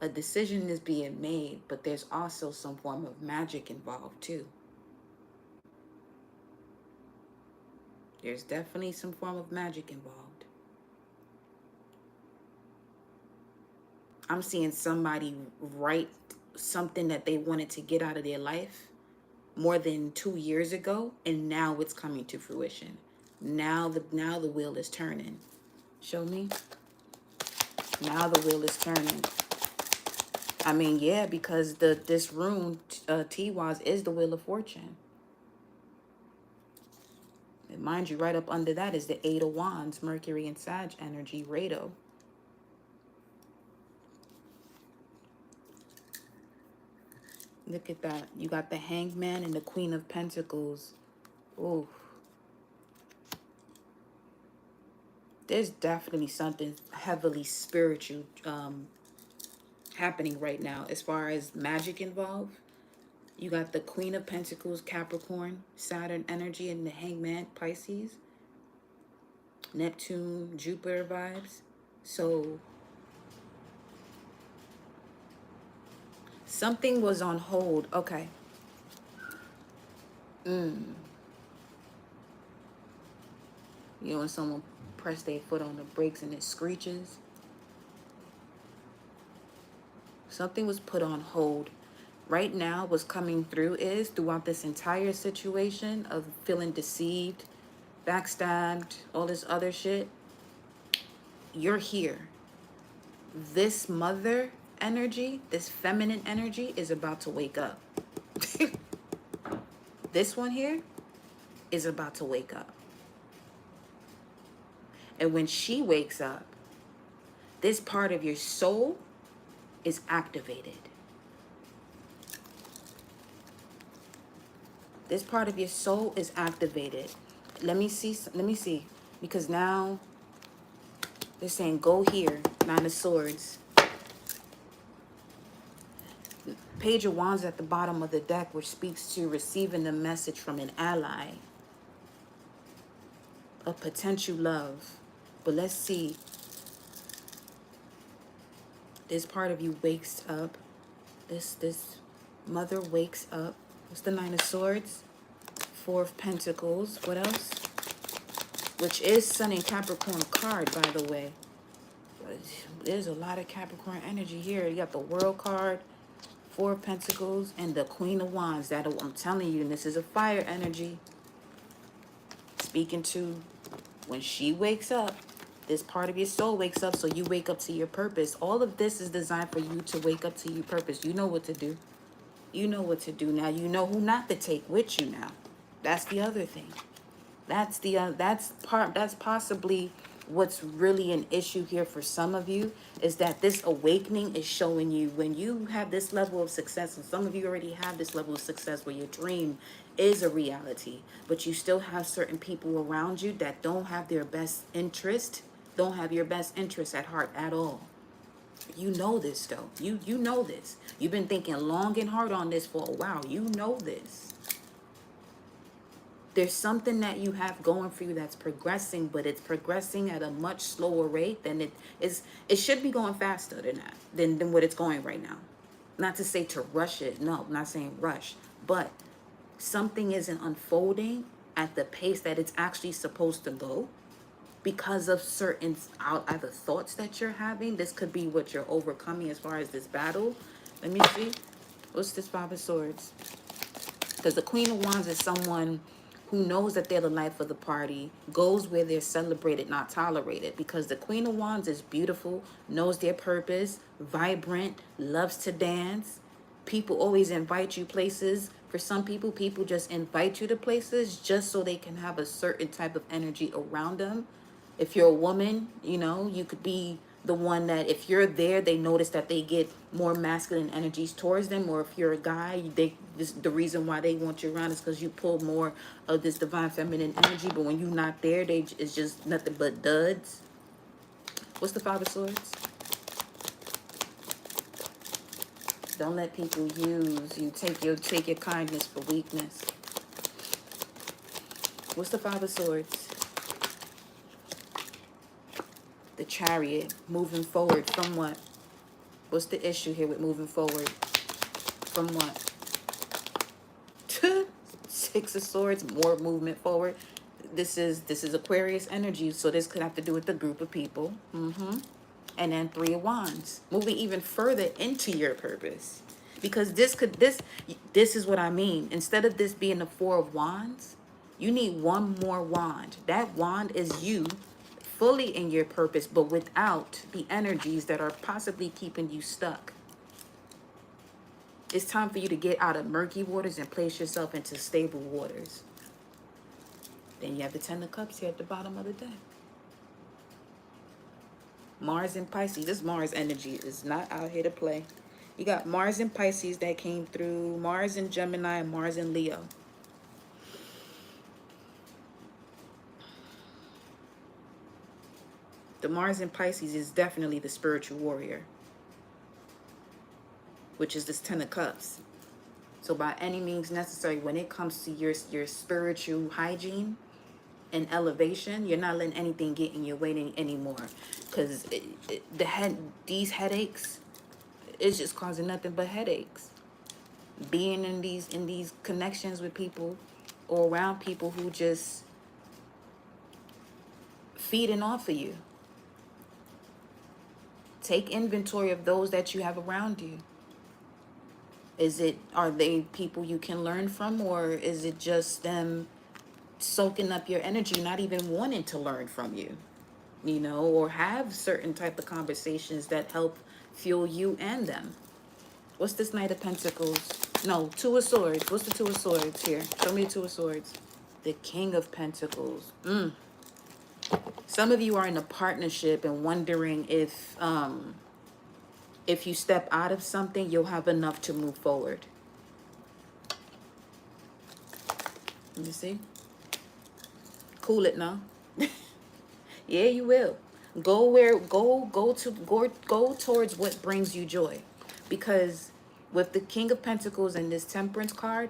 A decision is being made, but there's also some form of magic involved too. There's definitely some form of magic involved. I'm seeing somebody write something that they wanted to get out of their life more than 2 years ago, and now it's coming to fruition. Now the wheel is turning. Show me. Now the wheel is turning. I mean, yeah, because this rune, Tiwaz, is the Wheel of Fortune. And mind you, right up under that is the Eight of Wands, Mercury and Sag energy, Rado. Look at that. You got the Hangman and the Queen of Pentacles. Ooh. There's definitely something heavily spiritual happening right now as far as magic involved. You got the Queen of Pentacles, Capricorn, Saturn energy, and the Hangman, Pisces. Neptune, Jupiter vibes. So something was on hold. Okay. You know when someone press their foot on the brakes and it screeches? Something was put on hold. Right now, what's coming through is throughout this entire situation of feeling deceived, backstabbed, all this other shit, you're here. This mother energy, this feminine energy is about to wake up. This one here is about to wake up. And when she wakes up, this part of your soul is activated. This part of your soul is activated. Let me see. Because now they're saying go here, Nine of Swords. Page of Wands at the bottom of the deck, which speaks to receiving a message from an ally. A potential love. But let's see. This part of you wakes up. This mother wakes up. What's the Nine of Swords? Four of Pentacles. What else? Which is Sun and Capricorn card, by the way. There's a lot of Capricorn energy here. You got the World card, Four of Pentacles, and the Queen of Wands. That I'm telling you, and this is a fire energy. Speaking to when she wakes up, this part of your soul wakes up, so you wake up to your purpose. All of this is designed for you to wake up to your purpose. You know what to do. You know what to do now. You know who not to take with you now. That's the other thing. That's possibly what's really an issue here for some of you, is that this awakening is showing you when you have this level of success, and some of you already have this level of success where your dream is a reality, but you still have certain people around you that don't have their best interest, don't have your best interest at heart at all. You know this though. You know this. You've been thinking long and hard on this for a while. You know this. There's something that you have going for you that's progressing, but it's progressing at a much slower rate than it is. It should be going faster than that, than what it's going right now. Not to say to rush it. No, I'm not saying rush. But something isn't unfolding at the pace that it's actually supposed to go because of certain either thoughts that you're having. This could be what you're overcoming as far as this battle. Let me see. What's this Five of Swords? Because the Queen of Wands is someone who knows that they're the life of the party, goes where they're celebrated, not tolerated. Because the Queen of Wands is beautiful, knows their purpose, vibrant, loves to dance. People always invite you places. For some people, people just invite you to places just so they can have a certain type of energy around them. If you're a woman, you know, you could be the one that if you're there, they notice that they get more masculine energies towards them. Or if you're a guy, the reason why they want you around is because you pull more of this divine feminine energy. But when you're not there, it's just nothing but duds. What's the Five of Swords? Don't let people use you. Take your kindness for weakness. What's the Five of Swords? The Chariot. Moving forward from what? What's the issue here with moving forward? From what? Six of Swords. More movement forward. This is Aquarius energy, so this could have to do with the group of people. And then Three of Wands, moving even further into your purpose, because this is what I mean. Instead of this being the Four of Wands, you need one more wand. That wand is you fully in your purpose, but without the energies that are possibly keeping you stuck. It's time for you to get out of murky waters and place yourself into stable waters. Then you have the Ten of Cups here at the bottom of the deck. Mars and Pisces. This Mars energy is not out here to play. You got Mars and Pisces that came through. Mars and Gemini and Mars and Leo. The Mars and Pisces is definitely the spiritual warrior, which is this Ten of Cups. So by any means necessary, when it comes to your spiritual hygiene and elevation, you're not letting anything get in your way anymore. Because these headaches is just causing nothing but headaches. Being in these connections with people or around people who just feeding off of you. Take inventory of those that you have around you. Are they people you can learn from, or is it just them soaking up your energy, not even wanting to learn from you, or have certain type of conversations that help fuel you and them? What's this Knight of Pentacles? No, Two of Swords. What's the Two of Swords here? Show me the Two of Swords. The King of Pentacles. Some of you are in a partnership and wondering if you step out of something, you'll have enough to move forward. Let me see. Cool it now. Yeah, you will. Go towards what brings you joy. Because with the King of Pentacles and this Temperance card,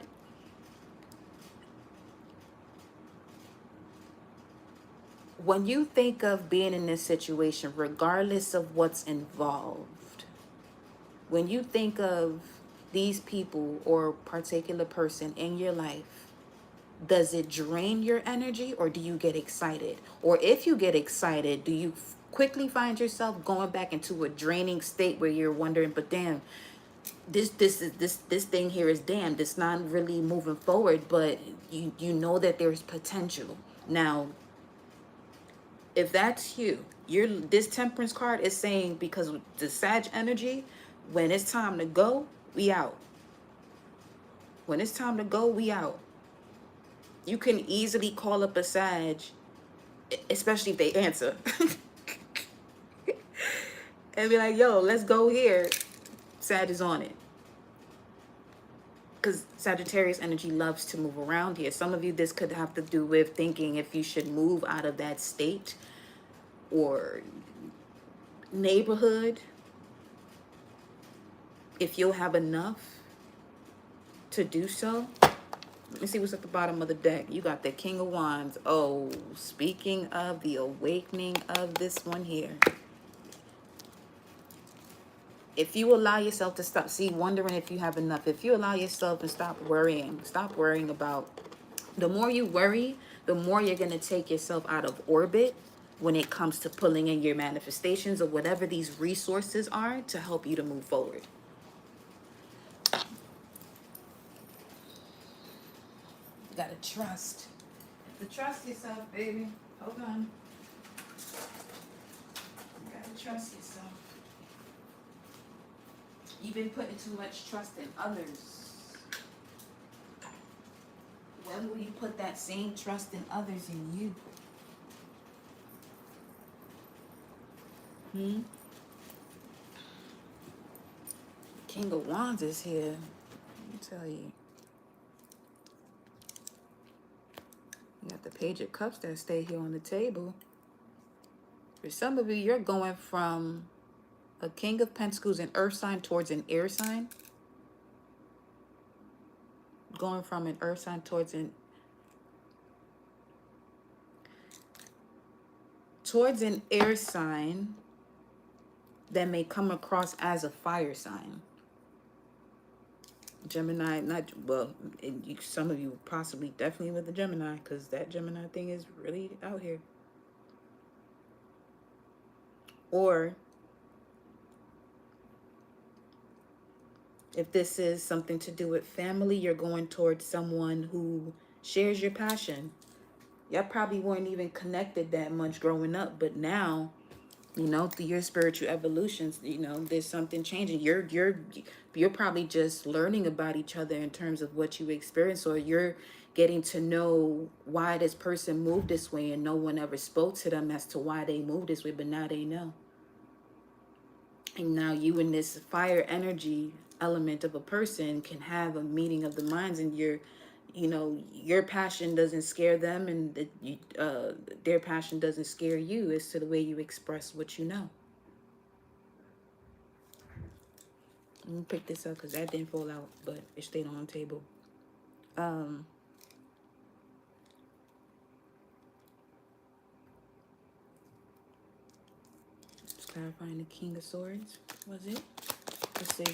when you think of being in this situation, regardless of what's involved, when you think of these people or particular person in your life, does it drain your energy, or do you get excited? Or if you get excited, do you quickly find yourself going back into a draining state where you're wondering, but damn, this thing here is damned. It's not really moving forward, but you know that there's potential. Now, if that's you, this Temperance card is saying, because the Sag energy, when it's time to go, we out. When it's time to go, we out. You can easily call up a Sag, especially if they answer, and be like, yo, let's go here. Sag is on it. Because Sagittarius energy loves to move around here. Some of you, this could have to do with thinking if you should move out of that state or neighborhood, if you'll have enough to do so. Let me see what's at the bottom of the deck. You got the King of Wands. Oh, speaking of the awakening of this one here. If you allow yourself to stop, wondering if you have enough. If you allow yourself to stop worrying about, the more you worry, the more you're going to take yourself out of orbit when it comes to pulling in your manifestations or whatever these resources are to help you to move forward. You got to trust. You have to trust yourself, baby. Hold on. You got to trust yourself. You've been putting too much trust in others. When will you put that same trust in others in you? King of Wands is here. Let me tell you. You got the Page of Cups that stay here on the table. For some of you, you're going from a King of Pentacles, an earth sign, towards an air sign. Going from an earth sign towards an air sign that may come across as a fire sign. Gemini, not well. Some of you possibly definitely with the Gemini, because that Gemini thing is really out here. Or if this is something to do with family, you're going towards someone who shares your passion. Y'all probably weren't even connected that much growing up, but now, you know, through your spiritual evolutions, you know, there's something changing. You're probably just learning about each other in terms of what you experience, or you're getting to know why this person moved this way, and no one ever spoke to them as to why they moved this way, but now they know. And now you and this fire energy element of a person can have a meeting of the minds, and you know, your passion doesn't scare them, and their passion doesn't scare you. It's to the way you express what you know. Let me pick this up because that didn't fall out, but it stayed on the table. Just clarifying the King of Swords. Was it? Let's see.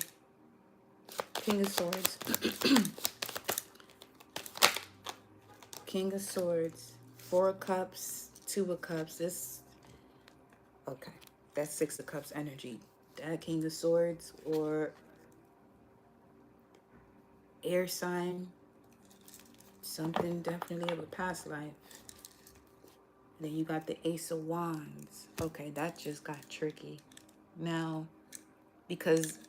King of Swords. King of Swords. 4 of Cups. 2 of Cups. This. Okay. That's 6 of Cups energy. That King of Swords or air sign. Something definitely of a past life. Then you got the Ace of Wands. Okay, that just got tricky. Now, because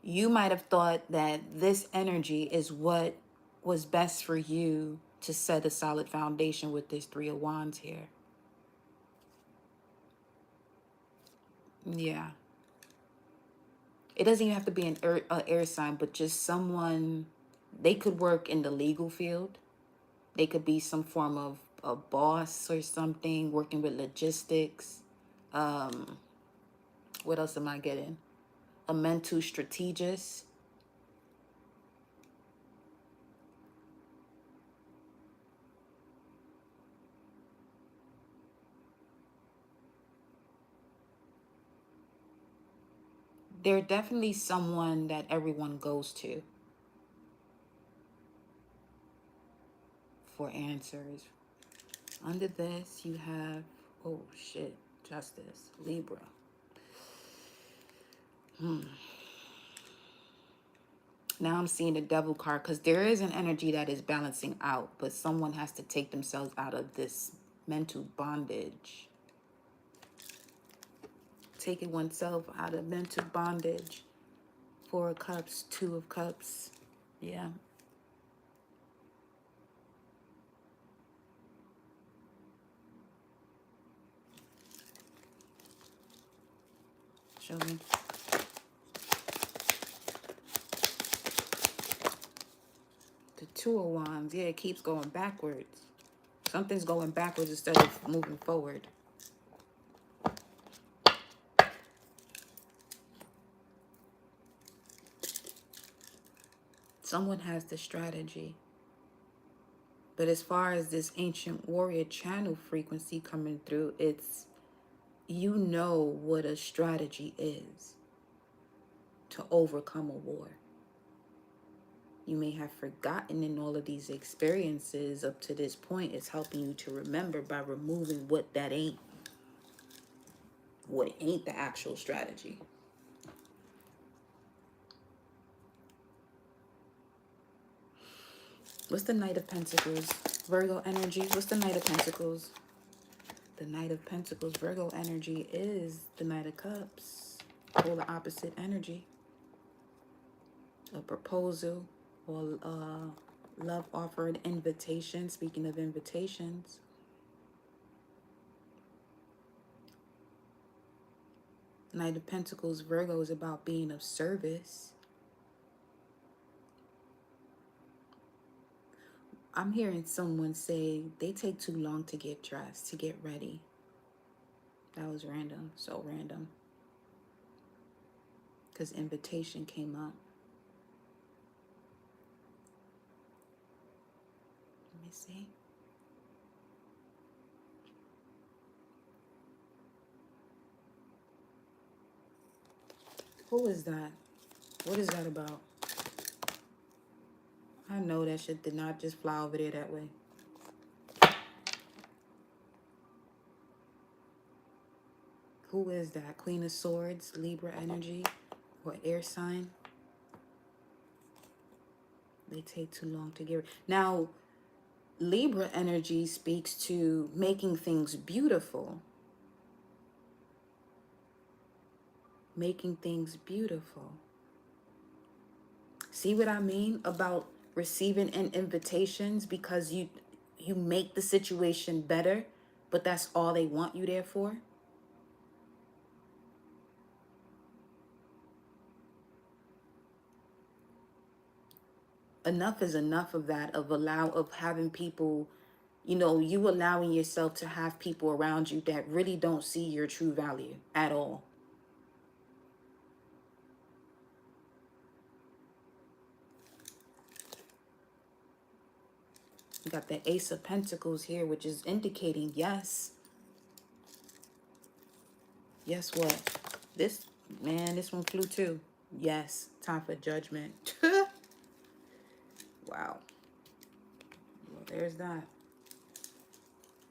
you might have thought that this energy is what was best for you to set a solid foundation with this 3 of Wands here. Yeah. It doesn't even have to be an air sign, but just someone, they could work in the legal field. They could be some form of a boss or something, working with logistics. What else am I getting? A mental strategist. They're definitely someone that everyone goes to for answers. Under this, you have, oh shit, Justice, Libra. Now I'm seeing the Devil card because there is an energy that is balancing out, but someone has to take themselves out of this mental bondage. Taking oneself out of mental bondage. 4 of Cups, 2 of Cups. Yeah. Show me. The 2 of Wands. Yeah, it keeps going backwards. Something's going backwards instead of moving forward. Someone has the strategy. But as far as this ancient warrior channel frequency coming through, it's, you know what a strategy is to overcome a war. You may have forgotten in all of these experiences up to this point. It's helping you to remember by removing what ain't the actual strategy. What's the Knight of Pentacles? Virgo energy. What's the Knight of Pentacles? The Knight of Pentacles, Virgo energy is the Knight of Cups. Polar opposite energy. A proposal or love offer, an invitation. Speaking of invitations. Knight of Pentacles, Virgo is about being of service. I'm hearing someone say they take too long to get dressed, to get ready. That was random. So random. Because invitation came up. Let me see. Who is that? What is that about? I know that shit did not just fly over there that way. Who is that? Queen of Swords, Libra energy, or air sign? They take too long to get. Now, Libra energy speaks to making things beautiful. Making things beautiful. See what I mean about receiving invitations because you make the situation better, but that's all they want you there for? Enough is enough of that, of having people, you allowing yourself to have people around you that really don't see your true value at all. You got the Ace of Pentacles here, which is indicating, yes. Guess what? This one flew too. Yes, time for judgment. Wow. Well, there's that.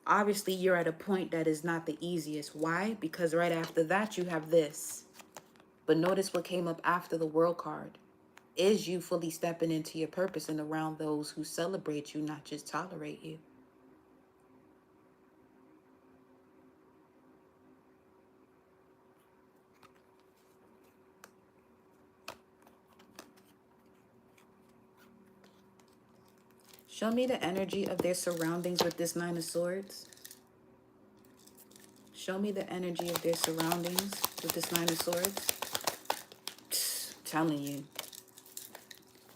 Obviously, you're at a point that is not the easiest. Why? Because right after that, you have this. But notice what came up after the World card. Is you fully stepping into your purpose and around those who celebrate you, not just tolerate you. Show me the energy of their surroundings with this Nine of Swords. Show me the energy of their surroundings with this Nine of Swords. Telling you.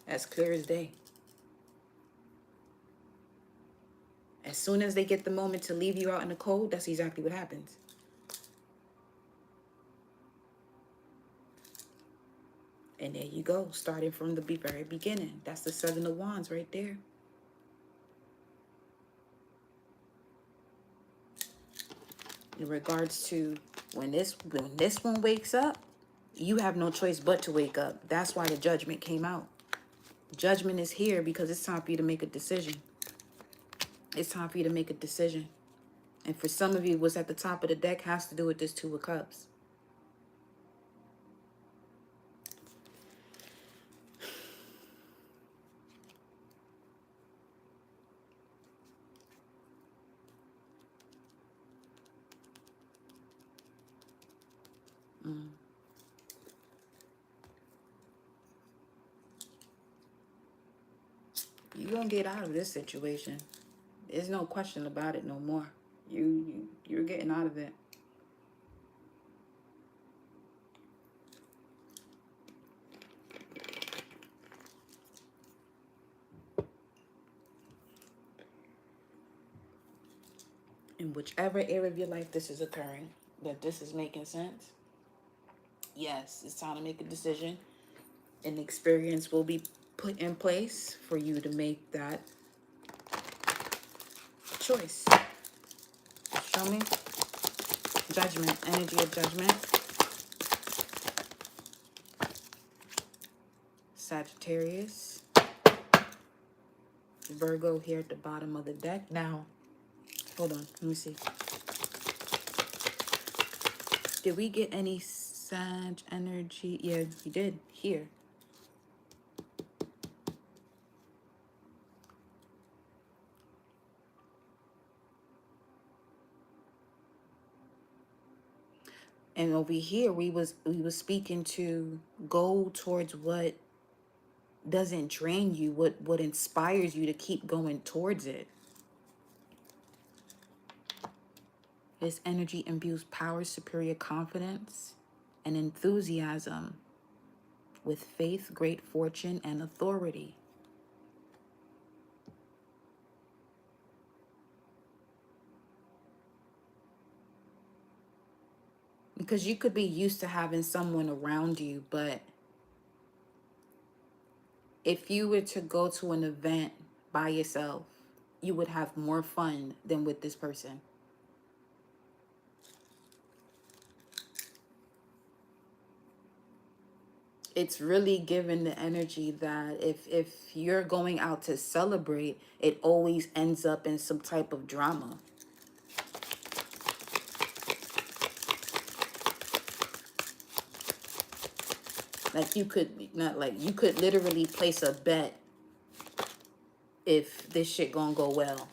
As clear as day. As soon as they get the moment to leave you out in the cold, that's exactly what happens. And there you go, starting from the very beginning. That's the Seven of Wands right there. In regards to when this one wakes up, you have no choice but to wake up. That's why the judgment came out. Judgment is here because it's time for you to make a decision. It's time for you to make a decision. And for some of you, what's at the top of the deck has to do with this Two of Cups. You're going to get out of this situation. There's no question about it no more. You're getting out of it. In whichever area of your life this is occurring, that this is making sense, yes, it's time to make a decision. An experience will be put in place for you to make that choice. Show me. Judgment, energy of judgment. Sagittarius. Virgo here at the bottom of the deck. Now, hold on, let me see. Did we get any Sag energy? Yeah, we did here. And over here, we was speaking to go towards what doesn't drain you, what inspires you to keep going towards it. This energy imbues power, superior confidence, and enthusiasm with faith, great fortune, and authority. Because you could be used to having someone around you, but if you were to go to an event by yourself, you would have more fun than with this person. It's really given the energy that if you're going out to celebrate, it always ends up in some type of drama. Like you could not like you could literally place a bet if this shit gonna go well.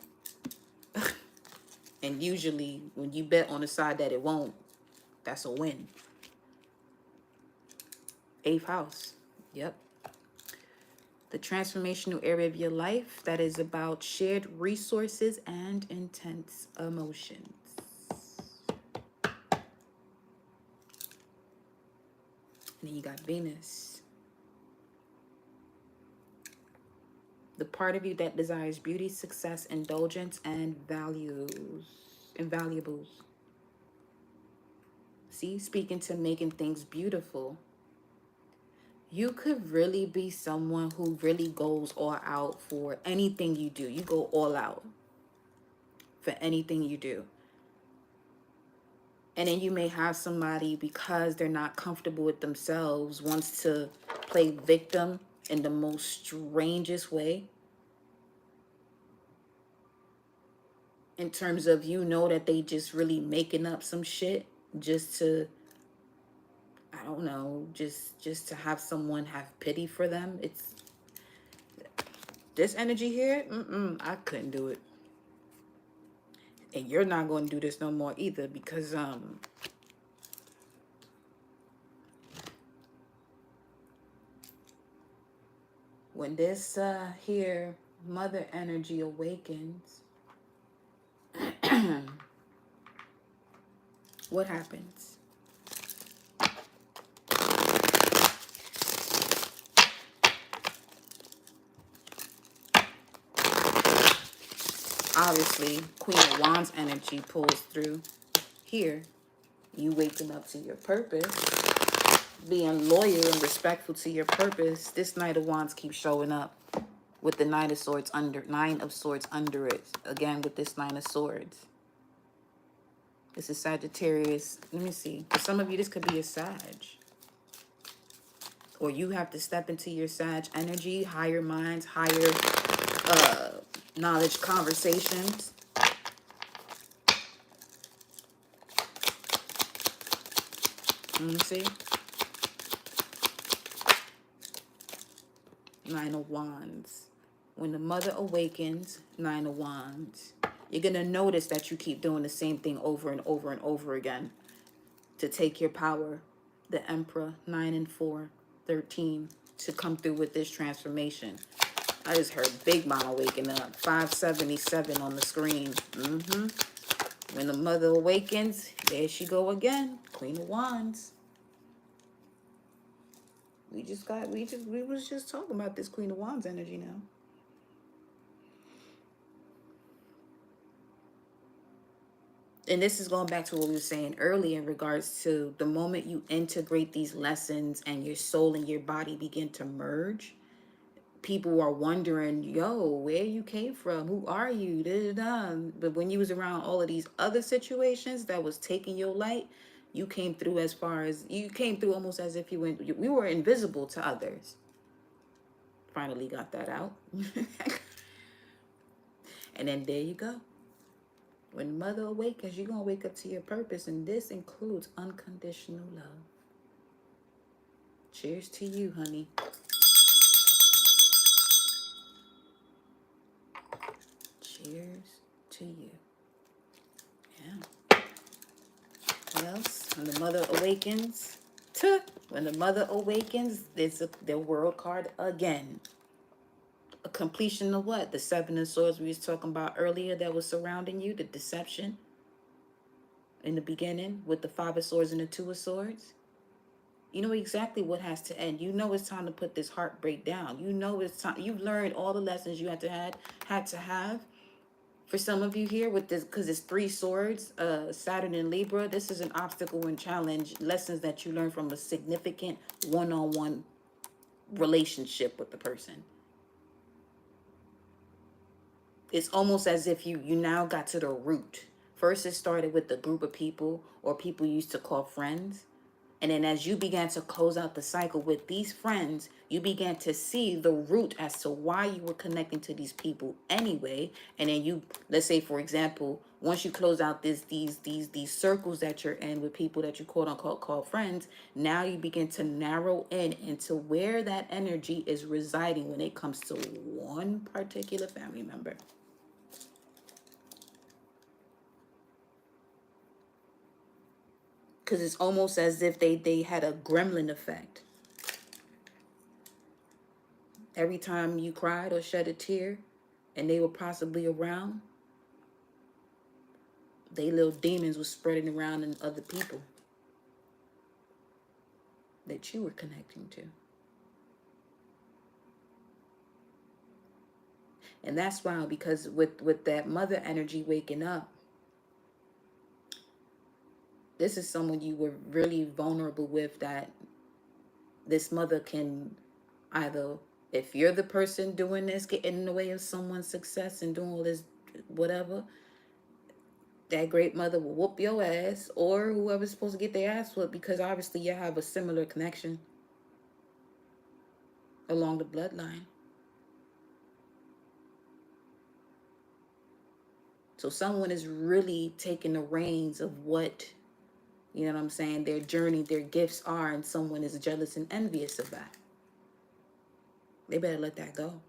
And usually when you bet on the side that it won't, that's a win. Eighth house. Yep. The transformational area of your life that is about shared resources and intense emotions. And then you got Venus. The part of you that desires beauty, success, indulgence, and invaluables. See, speaking to making things beautiful. You could really be someone who really goes all out for anything you do. You go all out for anything you do. And then you may have somebody, because they're not comfortable with themselves, wants to play victim in the most strangest way. In terms of, that they just really making up some shit just to, I don't know, just to have someone have pity for them. It's this energy here. I couldn't do it. And you're not going to do this no more either, because when this here mother energy awakens, what happens? Obviously, Queen of Wands energy pulls through here. You waking up to your purpose, being loyal and respectful to your purpose. This Knight of Wands keeps showing up with the Nine of Swords under it. Again, with this Nine of Swords. This is Sagittarius. Let me see. For some of you, this could be a Sag. Or you have to step into your Sag energy, higher minds, higher knowledge conversations. Let me see. Nine of Wands. When the mother awakens, Nine of Wands. You're going to notice that you keep doing the same thing over and over and over again to take your power. The Emperor, 9 and 4, 13, to come through with this transformation. I just heard Big Mama waking up. 577 on the screen. When the mother awakens, there she go again. Queen of Wands. We was just talking about this Queen of Wands energy now. And this is going back to what we were saying earlier in regards to the moment you integrate these lessons and your soul and your body begin to merge. People are wondering, yo, where you came from? Who are you? But when you was around all of these other situations that was taking your light, you came through almost as if we were invisible to others. Finally got that out. And then there you go. When mother awakens, you're going to wake up to your purpose. And this includes unconditional love. Cheers to you, honey. Cheers to you. Yeah. What else? When the mother awakens. When the mother awakens, there's the world card again. A completion of what? The Seven of Swords we was talking about earlier that was surrounding you. The deception in the beginning with the Five of Swords and the Two of Swords. You know exactly what has to end. You know it's time to put this heartbreak down. You know it's time. You've learned all the lessons you had to have For some of you here with this, because it's 3 swords, Saturn and Libra, this is an obstacle and challenge, lessons that you learn from a significant one-on-one relationship with the person. It's almost as if you now got to the root. First, it started with a group of people or people you used to call friends. And then as you began to close out the cycle with these friends, you began to see the root as to why you were connecting to these people anyway. And then you, let's say, for example, once you close out these circles that you're in with people that you quote unquote call friends, now you begin to narrow in into where that energy is residing when it comes to one particular family member. Because it's almost as if they had a gremlin effect. Every time you cried or shed a tear and they were possibly around, they little demons were spreading around in other people that you were connecting to. And that's wild, because with that mother energy waking up, this is someone you were really vulnerable with, that this mother can either, if you're the person doing this, getting in the way of someone's success and doing all this whatever, that great mother will whoop your ass, or whoever's supposed to get their ass whooped, because obviously you have a similar connection along the bloodline. So someone is really taking the reins of what, you know what I'm saying, their journey, their gifts are, and someone is jealous and envious of that. They better let that go.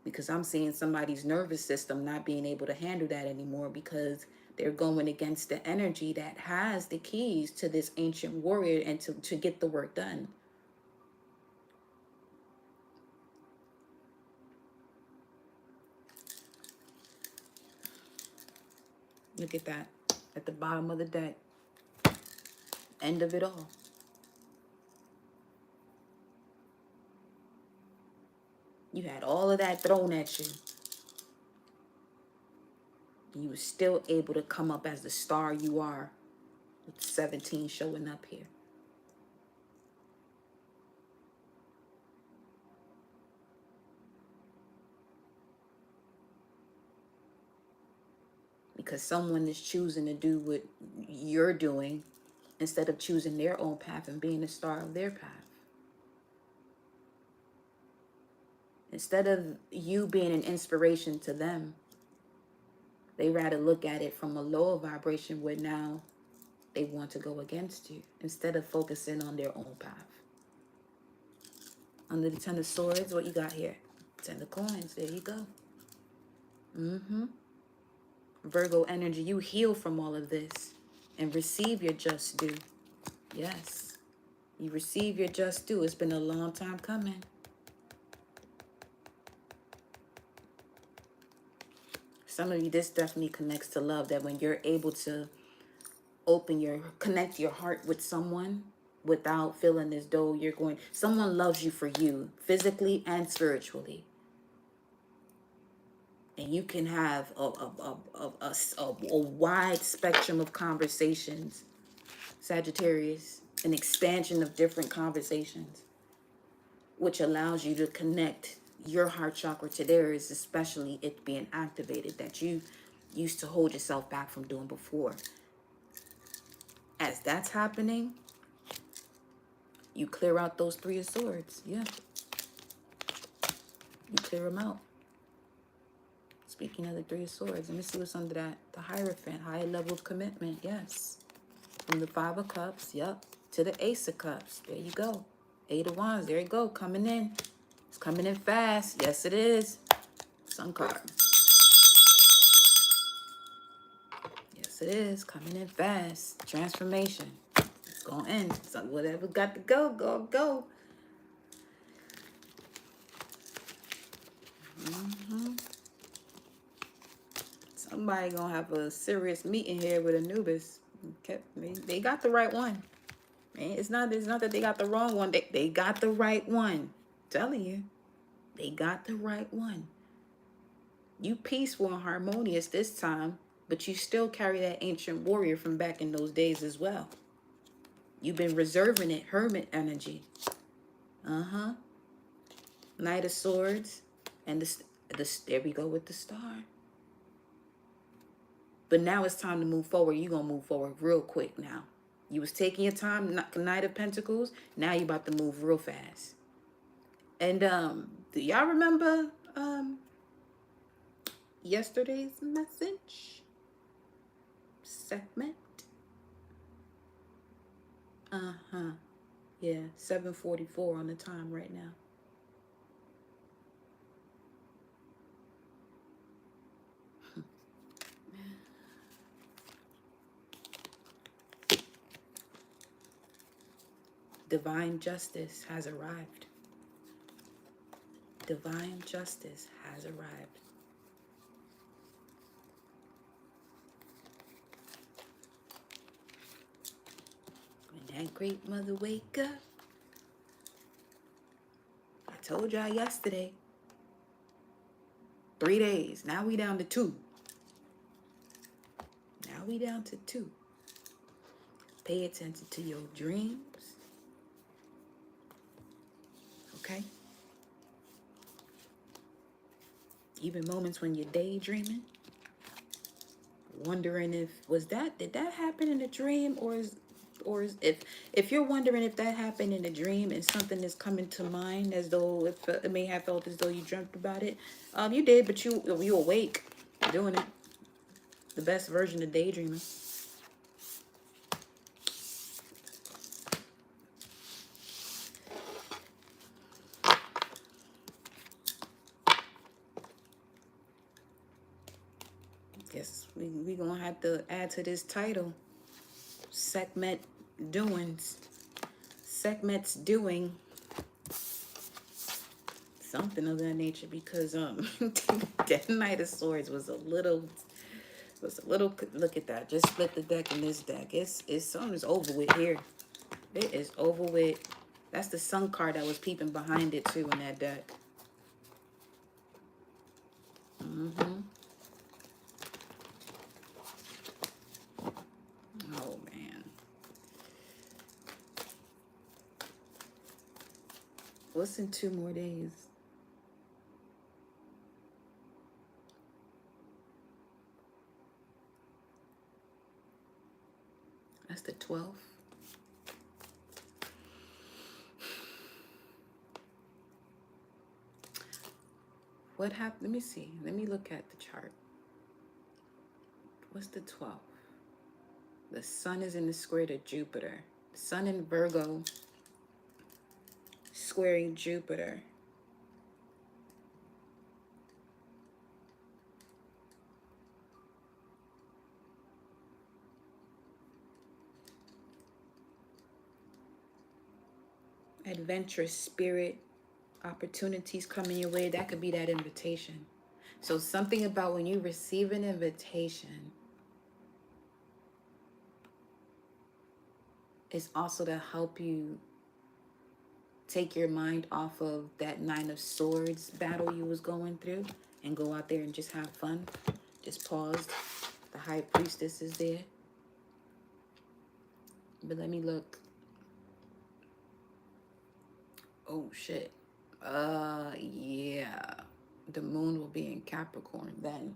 Because I'm seeing somebody's nervous system not being able to handle that anymore, because they're going against the energy that has the keys to this ancient warrior and to get the work done. Look at that. At the bottom of the deck. End of it all. You had all of that thrown at you. You were still able to come up as the star you are, with 17 showing up here. Because someone is choosing to do what you're doing instead of choosing their own path and being the star of their path. Instead of you being an inspiration to them, they rather look at it from a lower vibration where now they want to go against you instead of focusing on their own path. Under the 10 of Swords, what you got here? 10 of Coins. There you go. Virgo energy, you heal from all of this and receive your just due. Yes. You receive your just due. It's been a long time coming. Some of you, this definitely connects to love, that when you're able to connect your heart with someone without feeling as though someone loves you for you, physically and spiritually. And you can have a wide spectrum of conversations, Sagittarius, an expansion of different conversations, which allows you to connect your heart chakra to theirs, especially it being activated, that you used to hold yourself back from doing before. As that's happening, you clear out those 3 of Swords. Yeah. You clear them out. Speaking of the 3 of Swords, let me see what's under that. The Hierophant, higher level of commitment. Yes. From the 5 of Cups, yep, to the Ace of Cups. There you go. 8 of Wands, there you go, coming in. It's coming in fast. Yes, it is. Sun card. Yes, it is. Coming in fast. Transformation. It's going to end. So whatever got to go, go. Somebody going to have a serious meeting here with Anubis. Okay. They got the right one. It's not that they got the wrong one. They got the right one. Telling you, they got the right one. You peaceful and harmonious this time, but you still carry that ancient warrior from back in those days as well. You've been reserving it, hermit energy. Uh-huh. Knight of Swords. And there we go with the star. But now it's time to move forward. You're going to move forward real quick now. You was taking your time, Knight of Pentacles. Now you about to move real fast. And do y'all remember yesterday's message? Sekhmet? Uh-huh. Yeah, 7:44 on the time right now. Divine justice has arrived. Divine justice has arrived. When that great mother wake up, I told y'all yesterday, 3 days. Now we down to 2. Now we down to 2. Pay attention to your dreams. Okay? Even moments when you're daydreaming, wondering if did that happen in a dream, or if you're wondering if that happened in a dream and something is coming to mind as though it may have felt as though you dreamt about it, you did, but you awake doing it. The best version of daydreaming. Guess we gonna have to add to this title, Sekhmet doings. Sekhmet's doing something of that nature, because that Knight of Swords was a little. Look at that. Just split the deck in this deck. It's something's over with here. It is over with. That's the Sun card that was peeping behind it too in that deck. Oh man. What's in 2 more days? That's the 12th. What happened? Let me see. Let me look at the chart. What's the 12th? The sun is in the square to Jupiter. Sun in Virgo squaring Jupiter. Adventurous spirit, opportunities coming your way. That could be that invitation. So something about when you receive an invitation is also to help you take your mind off of that 9 of Swords battle you was going through and go out there and just have fun. Just pause. The High Priestess is there. But let me look. Oh shit. Yeah. The moon will be in Capricorn then.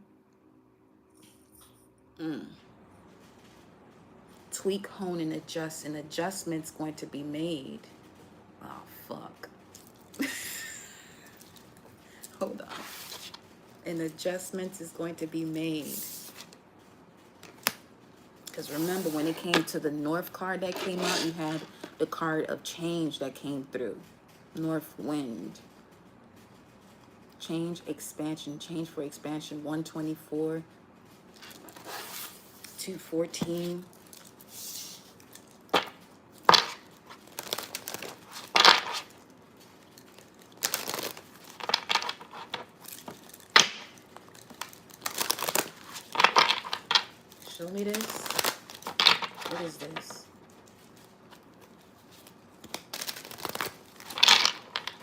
Tweak, hone, and adjust. An adjustment's going to be made. Oh, fuck. Hold on. An adjustment is going to be made. Because remember, when it came to the North card that came out, you had the card of change that came through. North wind. Change, expansion. Change for expansion. 124. 214. Show me this. What is this?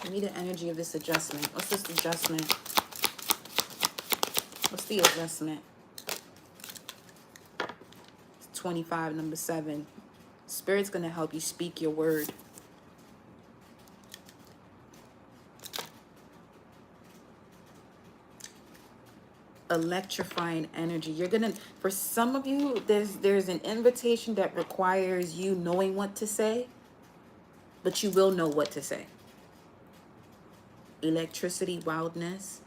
Give me the energy of this adjustment. What's this adjustment? What's the adjustment? 25, number 7. Spirit's going to help you speak your word. Electrifying energy. You're going to, for some of you, there's an invitation that requires you knowing what to say, but you will know what to say. Electricity, wildness,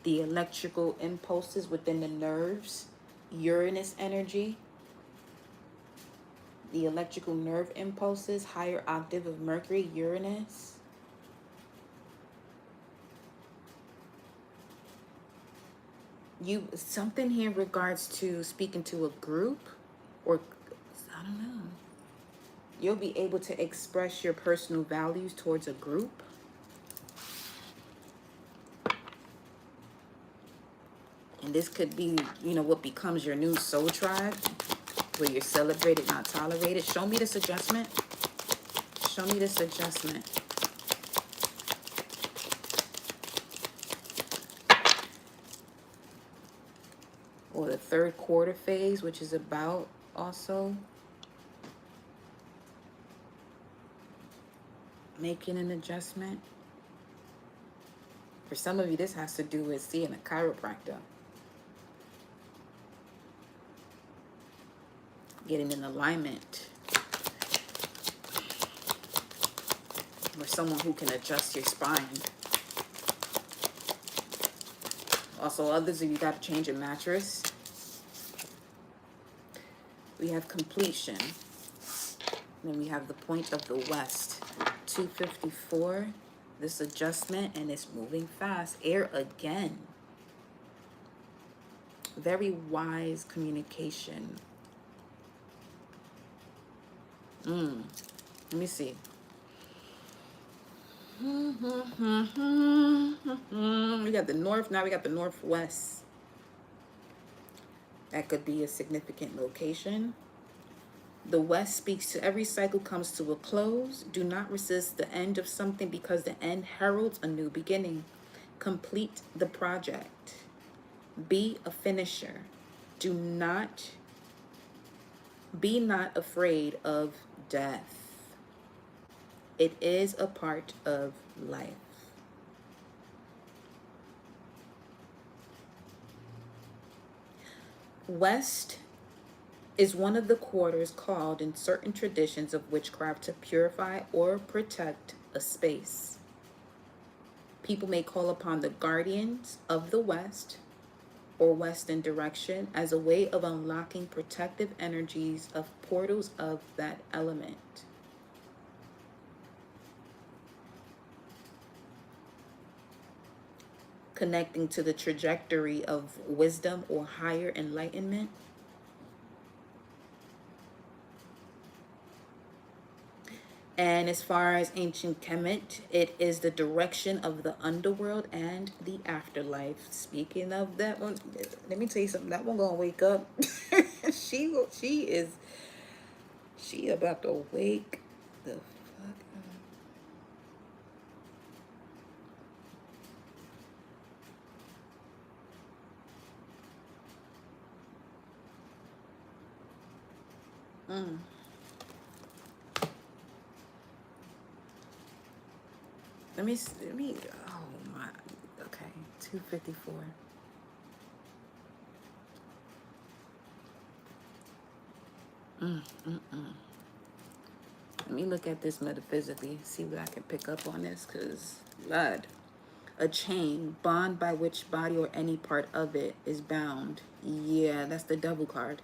the electrical impulses within the nerves, Uranus energy, the electrical nerve impulses, higher octave of Mercury, Uranus. Something here in regards to speaking to a group, or I don't know. You'll be able to express your personal values towards a group. And this could be, what becomes your new soul tribe, where you're celebrated, not tolerated. Show me this adjustment. Show me this adjustment. Or the third quarter phase, which is about also making an adjustment. For some of you, this has to do with seeing a chiropractor. Getting in alignment. Or someone who can adjust your spine. Also, others of you got to change your mattress. We have completion. Then we have the point of the west. 254. This adjustment, and it's moving fast. Air again. Very wise communication. Let me see. We got the north, now we got the northwest. That could be a significant location. The west speaks to every cycle comes to a close. Do not resist the end of something, because the end heralds a new beginning. Complete the project. Be a finisher. Be not afraid of death. It is a part of life. West is one of the quarters called in certain traditions of witchcraft to purify or protect a space. People may call upon the guardians of the West or Western direction as a way of unlocking protective energies of portals of that element. Connecting to the trajectory of wisdom or higher enlightenment. And as far as ancient Kemet, it is the direction of the underworld and the afterlife. Speaking of that one, let me tell you something. That one gonna wake up. She about to wake the fuck up. Let me, oh my, okay, 254. Let me look at this metaphysically, see what I can pick up on this, because, Lord, a chain, bond by which body or any part of it is bound. Yeah, that's the devil card.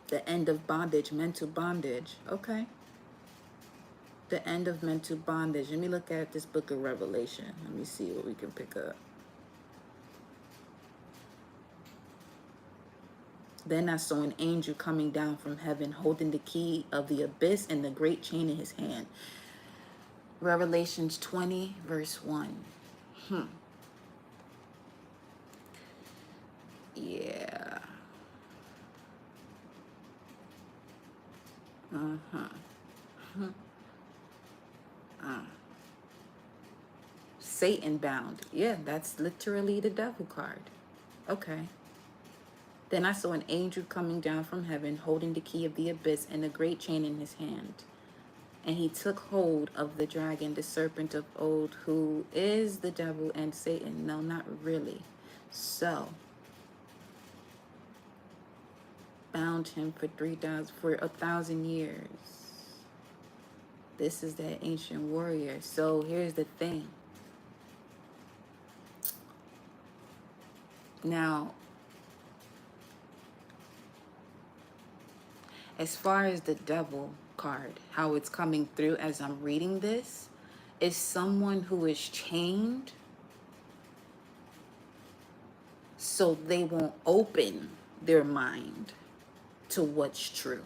The end of bondage, mental bondage. Okay. The end of mental bondage. Let me look at this book of Revelation. Let me see what we can pick up. Then I saw an angel coming down from heaven, holding the key of the abyss and the great chain in his hand. Revelations 20, verse 1. Yeah. Satan bound. Yeah, that's literally the devil card. Okay. Then I saw an angel coming down from heaven, holding the key of the abyss and a great chain in his hand. And he took hold of the dragon, the serpent of old, who is the devil and Satan. No, not really. So, bound him for 1,000 years. This is that ancient warrior. So here's the thing. Now, as far as the devil card, how it's coming through as I'm reading this, is someone who is chained so they won't open their mind to what's true.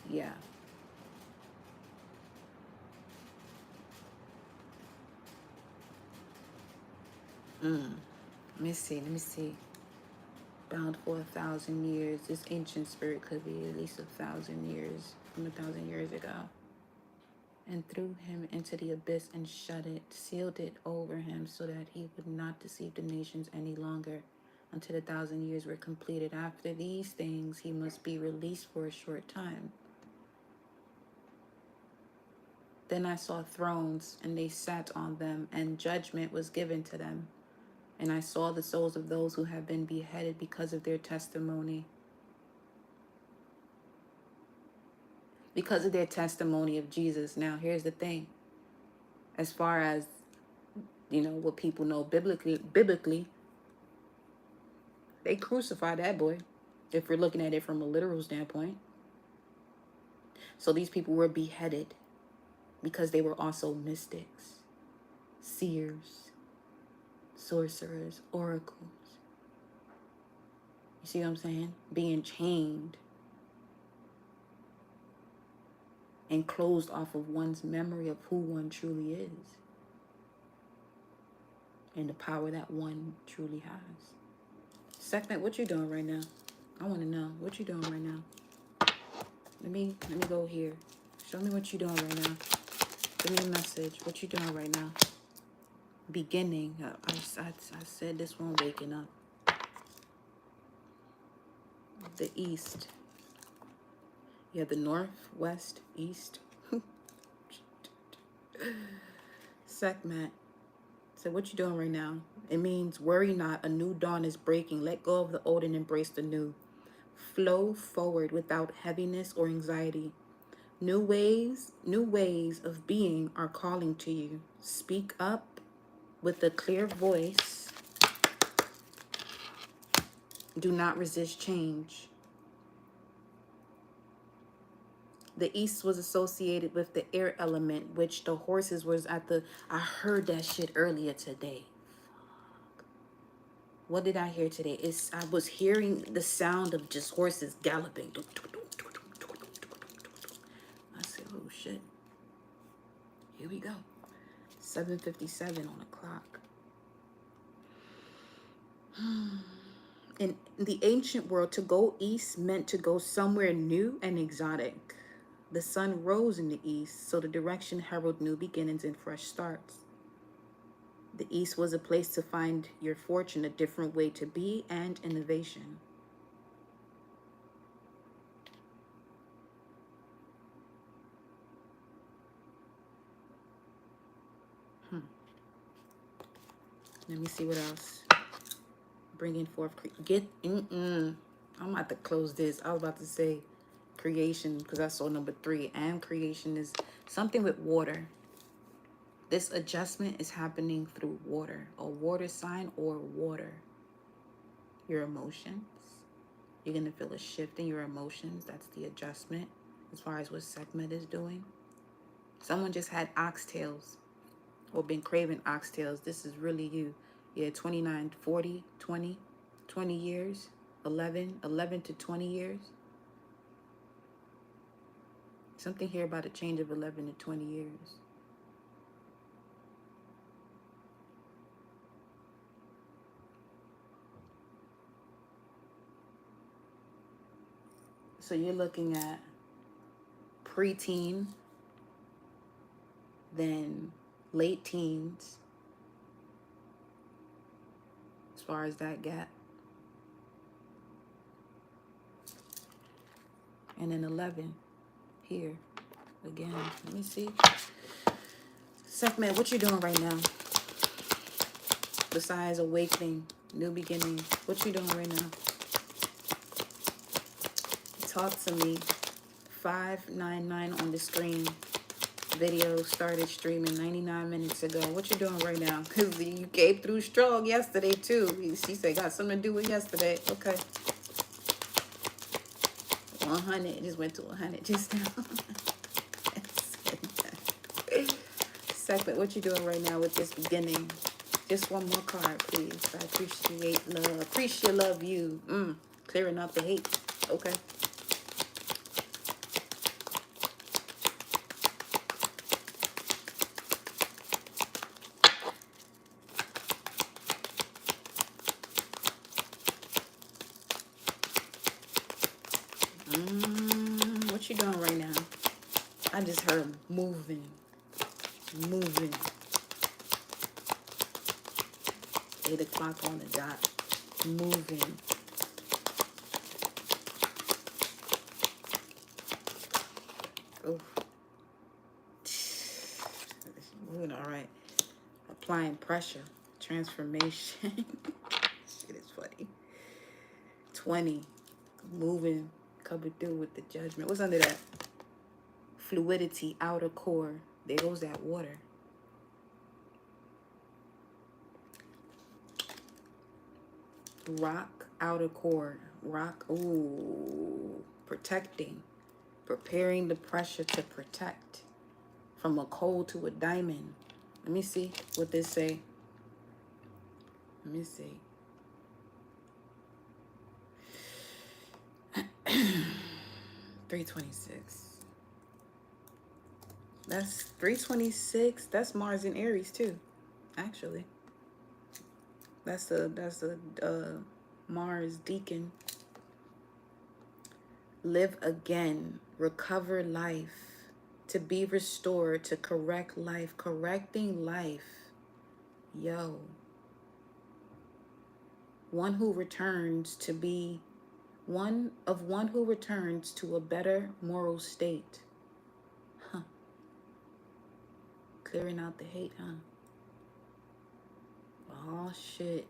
Yeah. Let me see. Bound for 1,000 years. This ancient spirit could be at least 1,000 years, from 1,000 years ago. And threw him into the abyss and shut it, sealed it over him so that he would not deceive the nations any longer until 1,000 years were completed. After these things, he must be released for a short time. Then I saw thrones, and they sat on them, and judgment was given to them. And I saw the souls of those who have been beheaded because of their testimony. Because of their testimony of Jesus. Now, here's the thing. As far as, what people know biblically, they crucified that boy, if we're looking at it from a literal standpoint. So these people were beheaded because they were also mystics, seers, sorcerers, oracles. You see what I'm saying? Being chained and closed off of one's memory of who one truly is and the power that one truly has. Sekhmet, what you doing right now? I want to know what you doing right now. Let me go here. Show me what you doing right now. Give me a message. What you doing right now? Beginning. I said this one, waking up. The east. You have the north, west, east. Sekhmet. So what you doing right now? It means worry not, a new dawn is breaking. Let go of the old and embrace the new. Flow forward without heaviness or anxiety. New ways of being are calling to you. Speak up with a clear voice. Do not resist change. The east was associated with the air element, which the horses was at the... I heard that shit earlier today. What did I hear today? I was hearing the sound of just horses galloping. I said, oh shit. Here we go. 7:57 on the clock. In the ancient world, to go east meant to go somewhere new and exotic. The sun rose in the east, so the direction heralded new beginnings and fresh starts. The east was a place to find your fortune, a different way to be, and innovation. Let me see what else. Bringing forth, I'm about to close this. I was about to say creation because I saw number 3, and creation is something with water. This adjustment is happening through water, a water sign or water. Your emotions. You're going to feel a shift in your emotions. That's the adjustment as far as what Sekhmet is doing. Someone just had oxtails or been craving oxtails. This is really you. Yeah, 29, 40, 20 years, 11 to 20 years. Something here about a change of 11 to 20 years. So you're looking at preteen, then late teens, as far as that gap. And then 11 here again. Let me see. Sekhmet, what you doing right now? Besides awakening, new beginning, what you doing right now? Talk to me. 599 on the screen. Video started streaming 99 minutes ago. What you doing right now? Because you came through strong yesterday too. She said got something to do with yesterday. Okay. 100. It just went to 100 just now. Sekhmet, what you doing right now with this beginning? Just one more card, please. I appreciate love. Appreciate love you. Clearing up the hate. Okay. What you doing right now? I just heard moving. Moving. 8 o'clock on the dot. Moving. Oh. Moving, all right. Applying pressure. Transformation. Shit is funny. 20. Moving. Coming through with the judgment. What's under that? Fluidity. Outer core. There goes that water. Rock, outer core. Rock, ooh. Protecting. Preparing the pressure to protect. From a coal to a diamond. Let me see what this say. Let me see. 326. That's 326. That's Mars in Aries too, actually. That's the Mars Deacon. Live again, recover life, to be restored, to correct life, correcting life. Yo. One who returns to be one who returns to a better moral state. Huh. Clearing out the hate, huh? Oh, shit.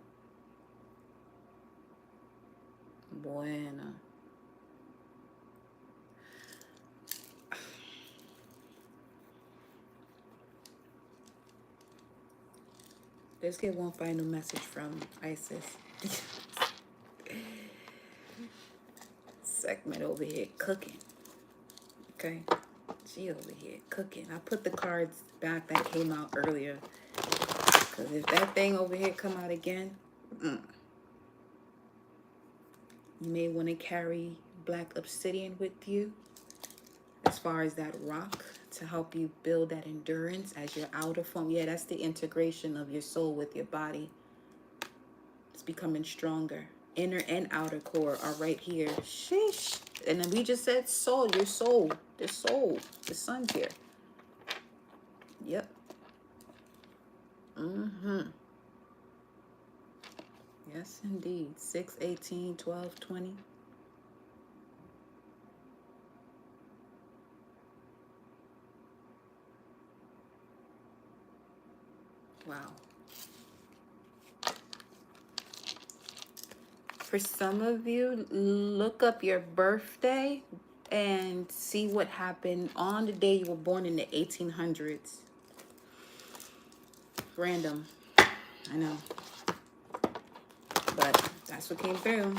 Bueno. Let's get one final message from Isis. Sekhmet over here cooking. Okay. She over here cooking. I put the cards back that came out earlier. Because if that thing over here come out again, you may want to carry black obsidian with you. As far as that rock to help you build that endurance as your outer form. Yeah, that's the integration of your soul with your body. It's becoming stronger. Inner and outer core are right here. Sheesh. And then we just said soul, your soul. The soul. The sun's here. Yep. Yes, indeed. 6, 18, 12, 20. Wow. For some of you, look up your birthday and see what happened on the day you were born in the 1800s. Random. I know. But that's what came through.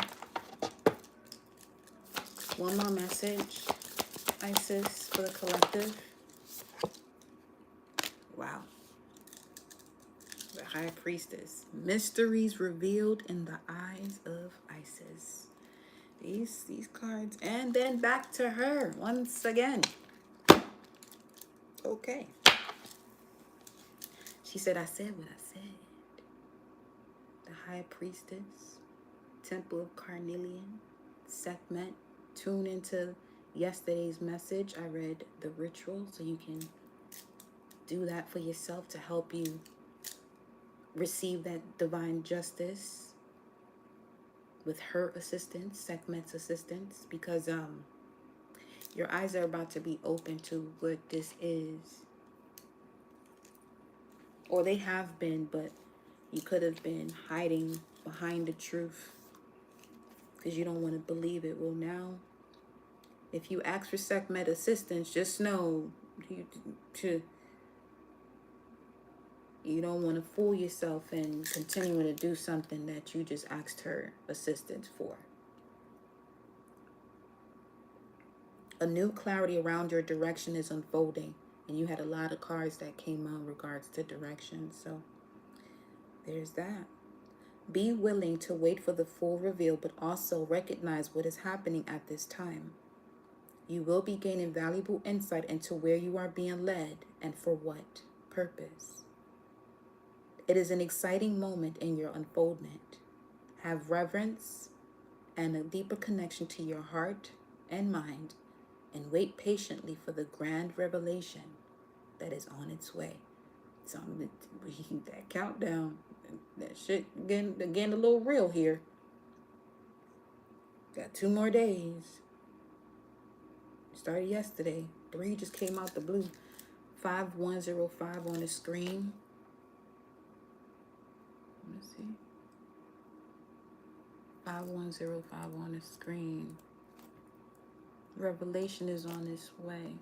One more message, Isis, for the collective. Wow. The High Priestess. Mysteries revealed in the eyes of Isis. These cards. And then back to her once again. Okay. She said, I said what I said. The High Priestess. Temple of Carnelian. Sekhmet. Tune into yesterday's message, I read the ritual, so you can do that for yourself to help you receive that divine justice with her assistance, Sekhmet's assistance, because your eyes are about to be open to what this is. Or they have been, but you could have been hiding behind the truth because you don't want to believe it. Well, now, if you ask for Sekhmet assistance, just know you don't want to fool yourself and continuing to do something that you just asked her assistance for. A new clarity around your direction is unfolding, and you had a lot of cards that came out in regards to direction, so there's that. Be willing to wait for the full reveal, but also recognize what is happening at this time. You will be gaining valuable insight into where you are being led and for what purpose. It is an exciting moment in your unfoldment. Have reverence and a deeper connection to your heart and mind, and wait patiently for the grand revelation that is on its way. It's on that countdown. That shit getting a little real here. Got 2 more days. Started yesterday. 3 just came out the blue. 5105 on the screen. Let's see. 5105 on the screen. Revelation is on its way.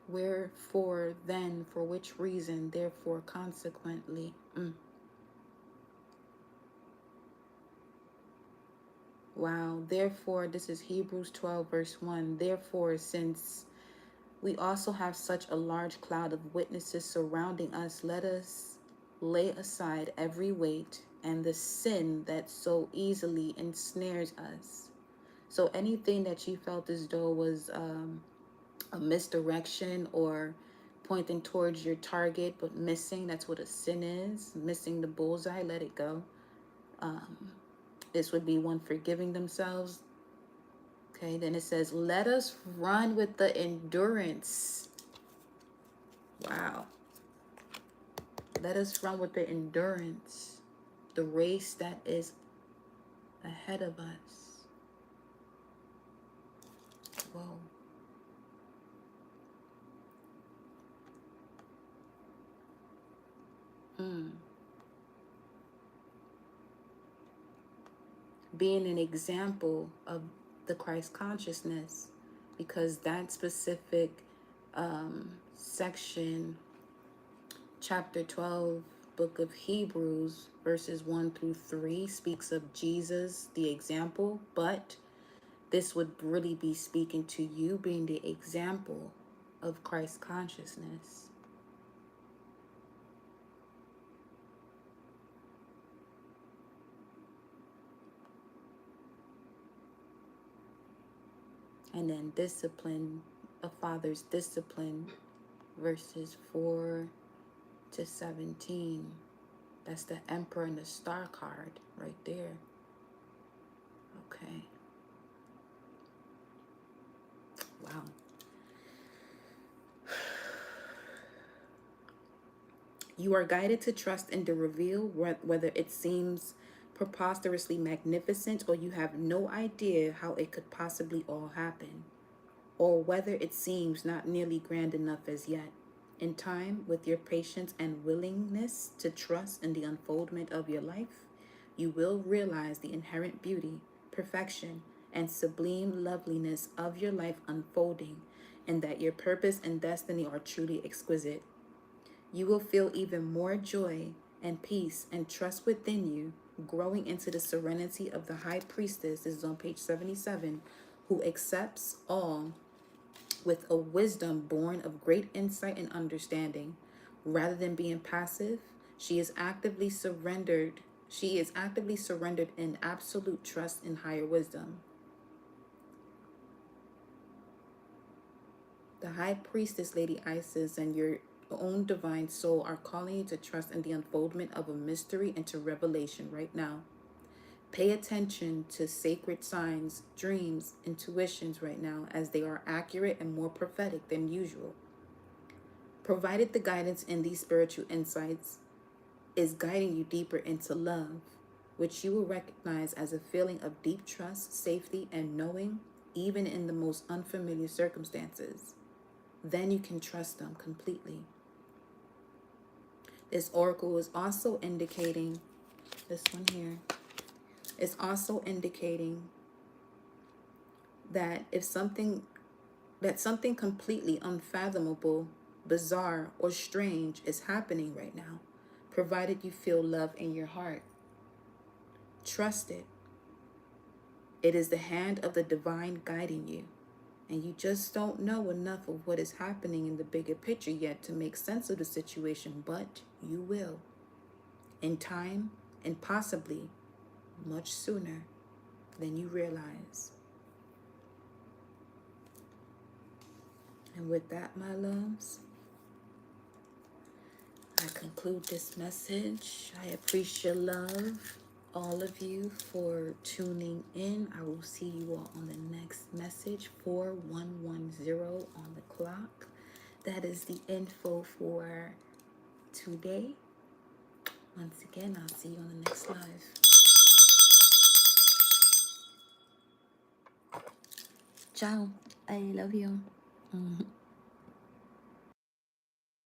Wherefore then, for which reason, therefore, consequently. Wow. Therefore, this is Hebrews 12, verse 1. Therefore, since we also have such a large cloud of witnesses surrounding us, let us lay aside every weight and the sin that so easily ensnares us. So anything that you felt as though was a misdirection or pointing towards your target but missing, that's what a sin is. Missing the bullseye, let it go. This would be one forgiving themselves. Okay, then it says, let us run with the endurance. Wow. Let us run with the endurance, the race that is ahead of us. Whoa. Being an example of the Christ consciousness, because that specific section, chapter 12, book of Hebrews, verses 1 through 3, speaks of Jesus, the example, but this would really be speaking to you being the example of Christ consciousness. And then discipline, a father's discipline, verses 4 to 17. That's the Emperor and the Star card right there. Okay. Wow. You are guided to trust in the reveal, whether it seems preposterously magnificent or you have no idea how it could possibly all happen, or whether it seems not nearly grand enough as yet. In time, with your patience and willingness to trust in the unfoldment of your life, you will realize the inherent beauty, perfection, and sublime loveliness of your life unfolding, and that your purpose and destiny are truly exquisite. You will feel even more joy and peace and trust within you, growing into the serenity of the high priestess. This is on page 77, who accepts all with a wisdom born of great insight and understanding. Rather than being passive, she is actively surrendered in absolute trust in higher wisdom. The high priestess, Lady Isis, and your own divine soul are calling you to trust in the unfoldment of a mystery and to revelation right now. Pay attention to sacred signs, dreams, intuitions right now, as they are accurate and more prophetic than usual. Provided the guidance in these spiritual insights is guiding you deeper into love, which you will recognize as a feeling of deep trust, safety, and knowing, even in the most unfamiliar circumstances, then you can trust them completely. This oracle is also indicating, this one here, is also indicating that something completely unfathomable, bizarre, or strange is happening right now, provided you feel love in your heart. Trust it. It is the hand of the divine guiding you, and you just don't know enough of what is happening in the bigger picture yet to make sense of the situation, but you will, in time, and possibly much sooner than you realize. And with that, my loves, I conclude this message. I appreciate love, all of you, for tuning in. I will see you all on the next message, 4110 on the clock. That is the info for today. Once again, I'll see you on the next live. Ciao. I love you.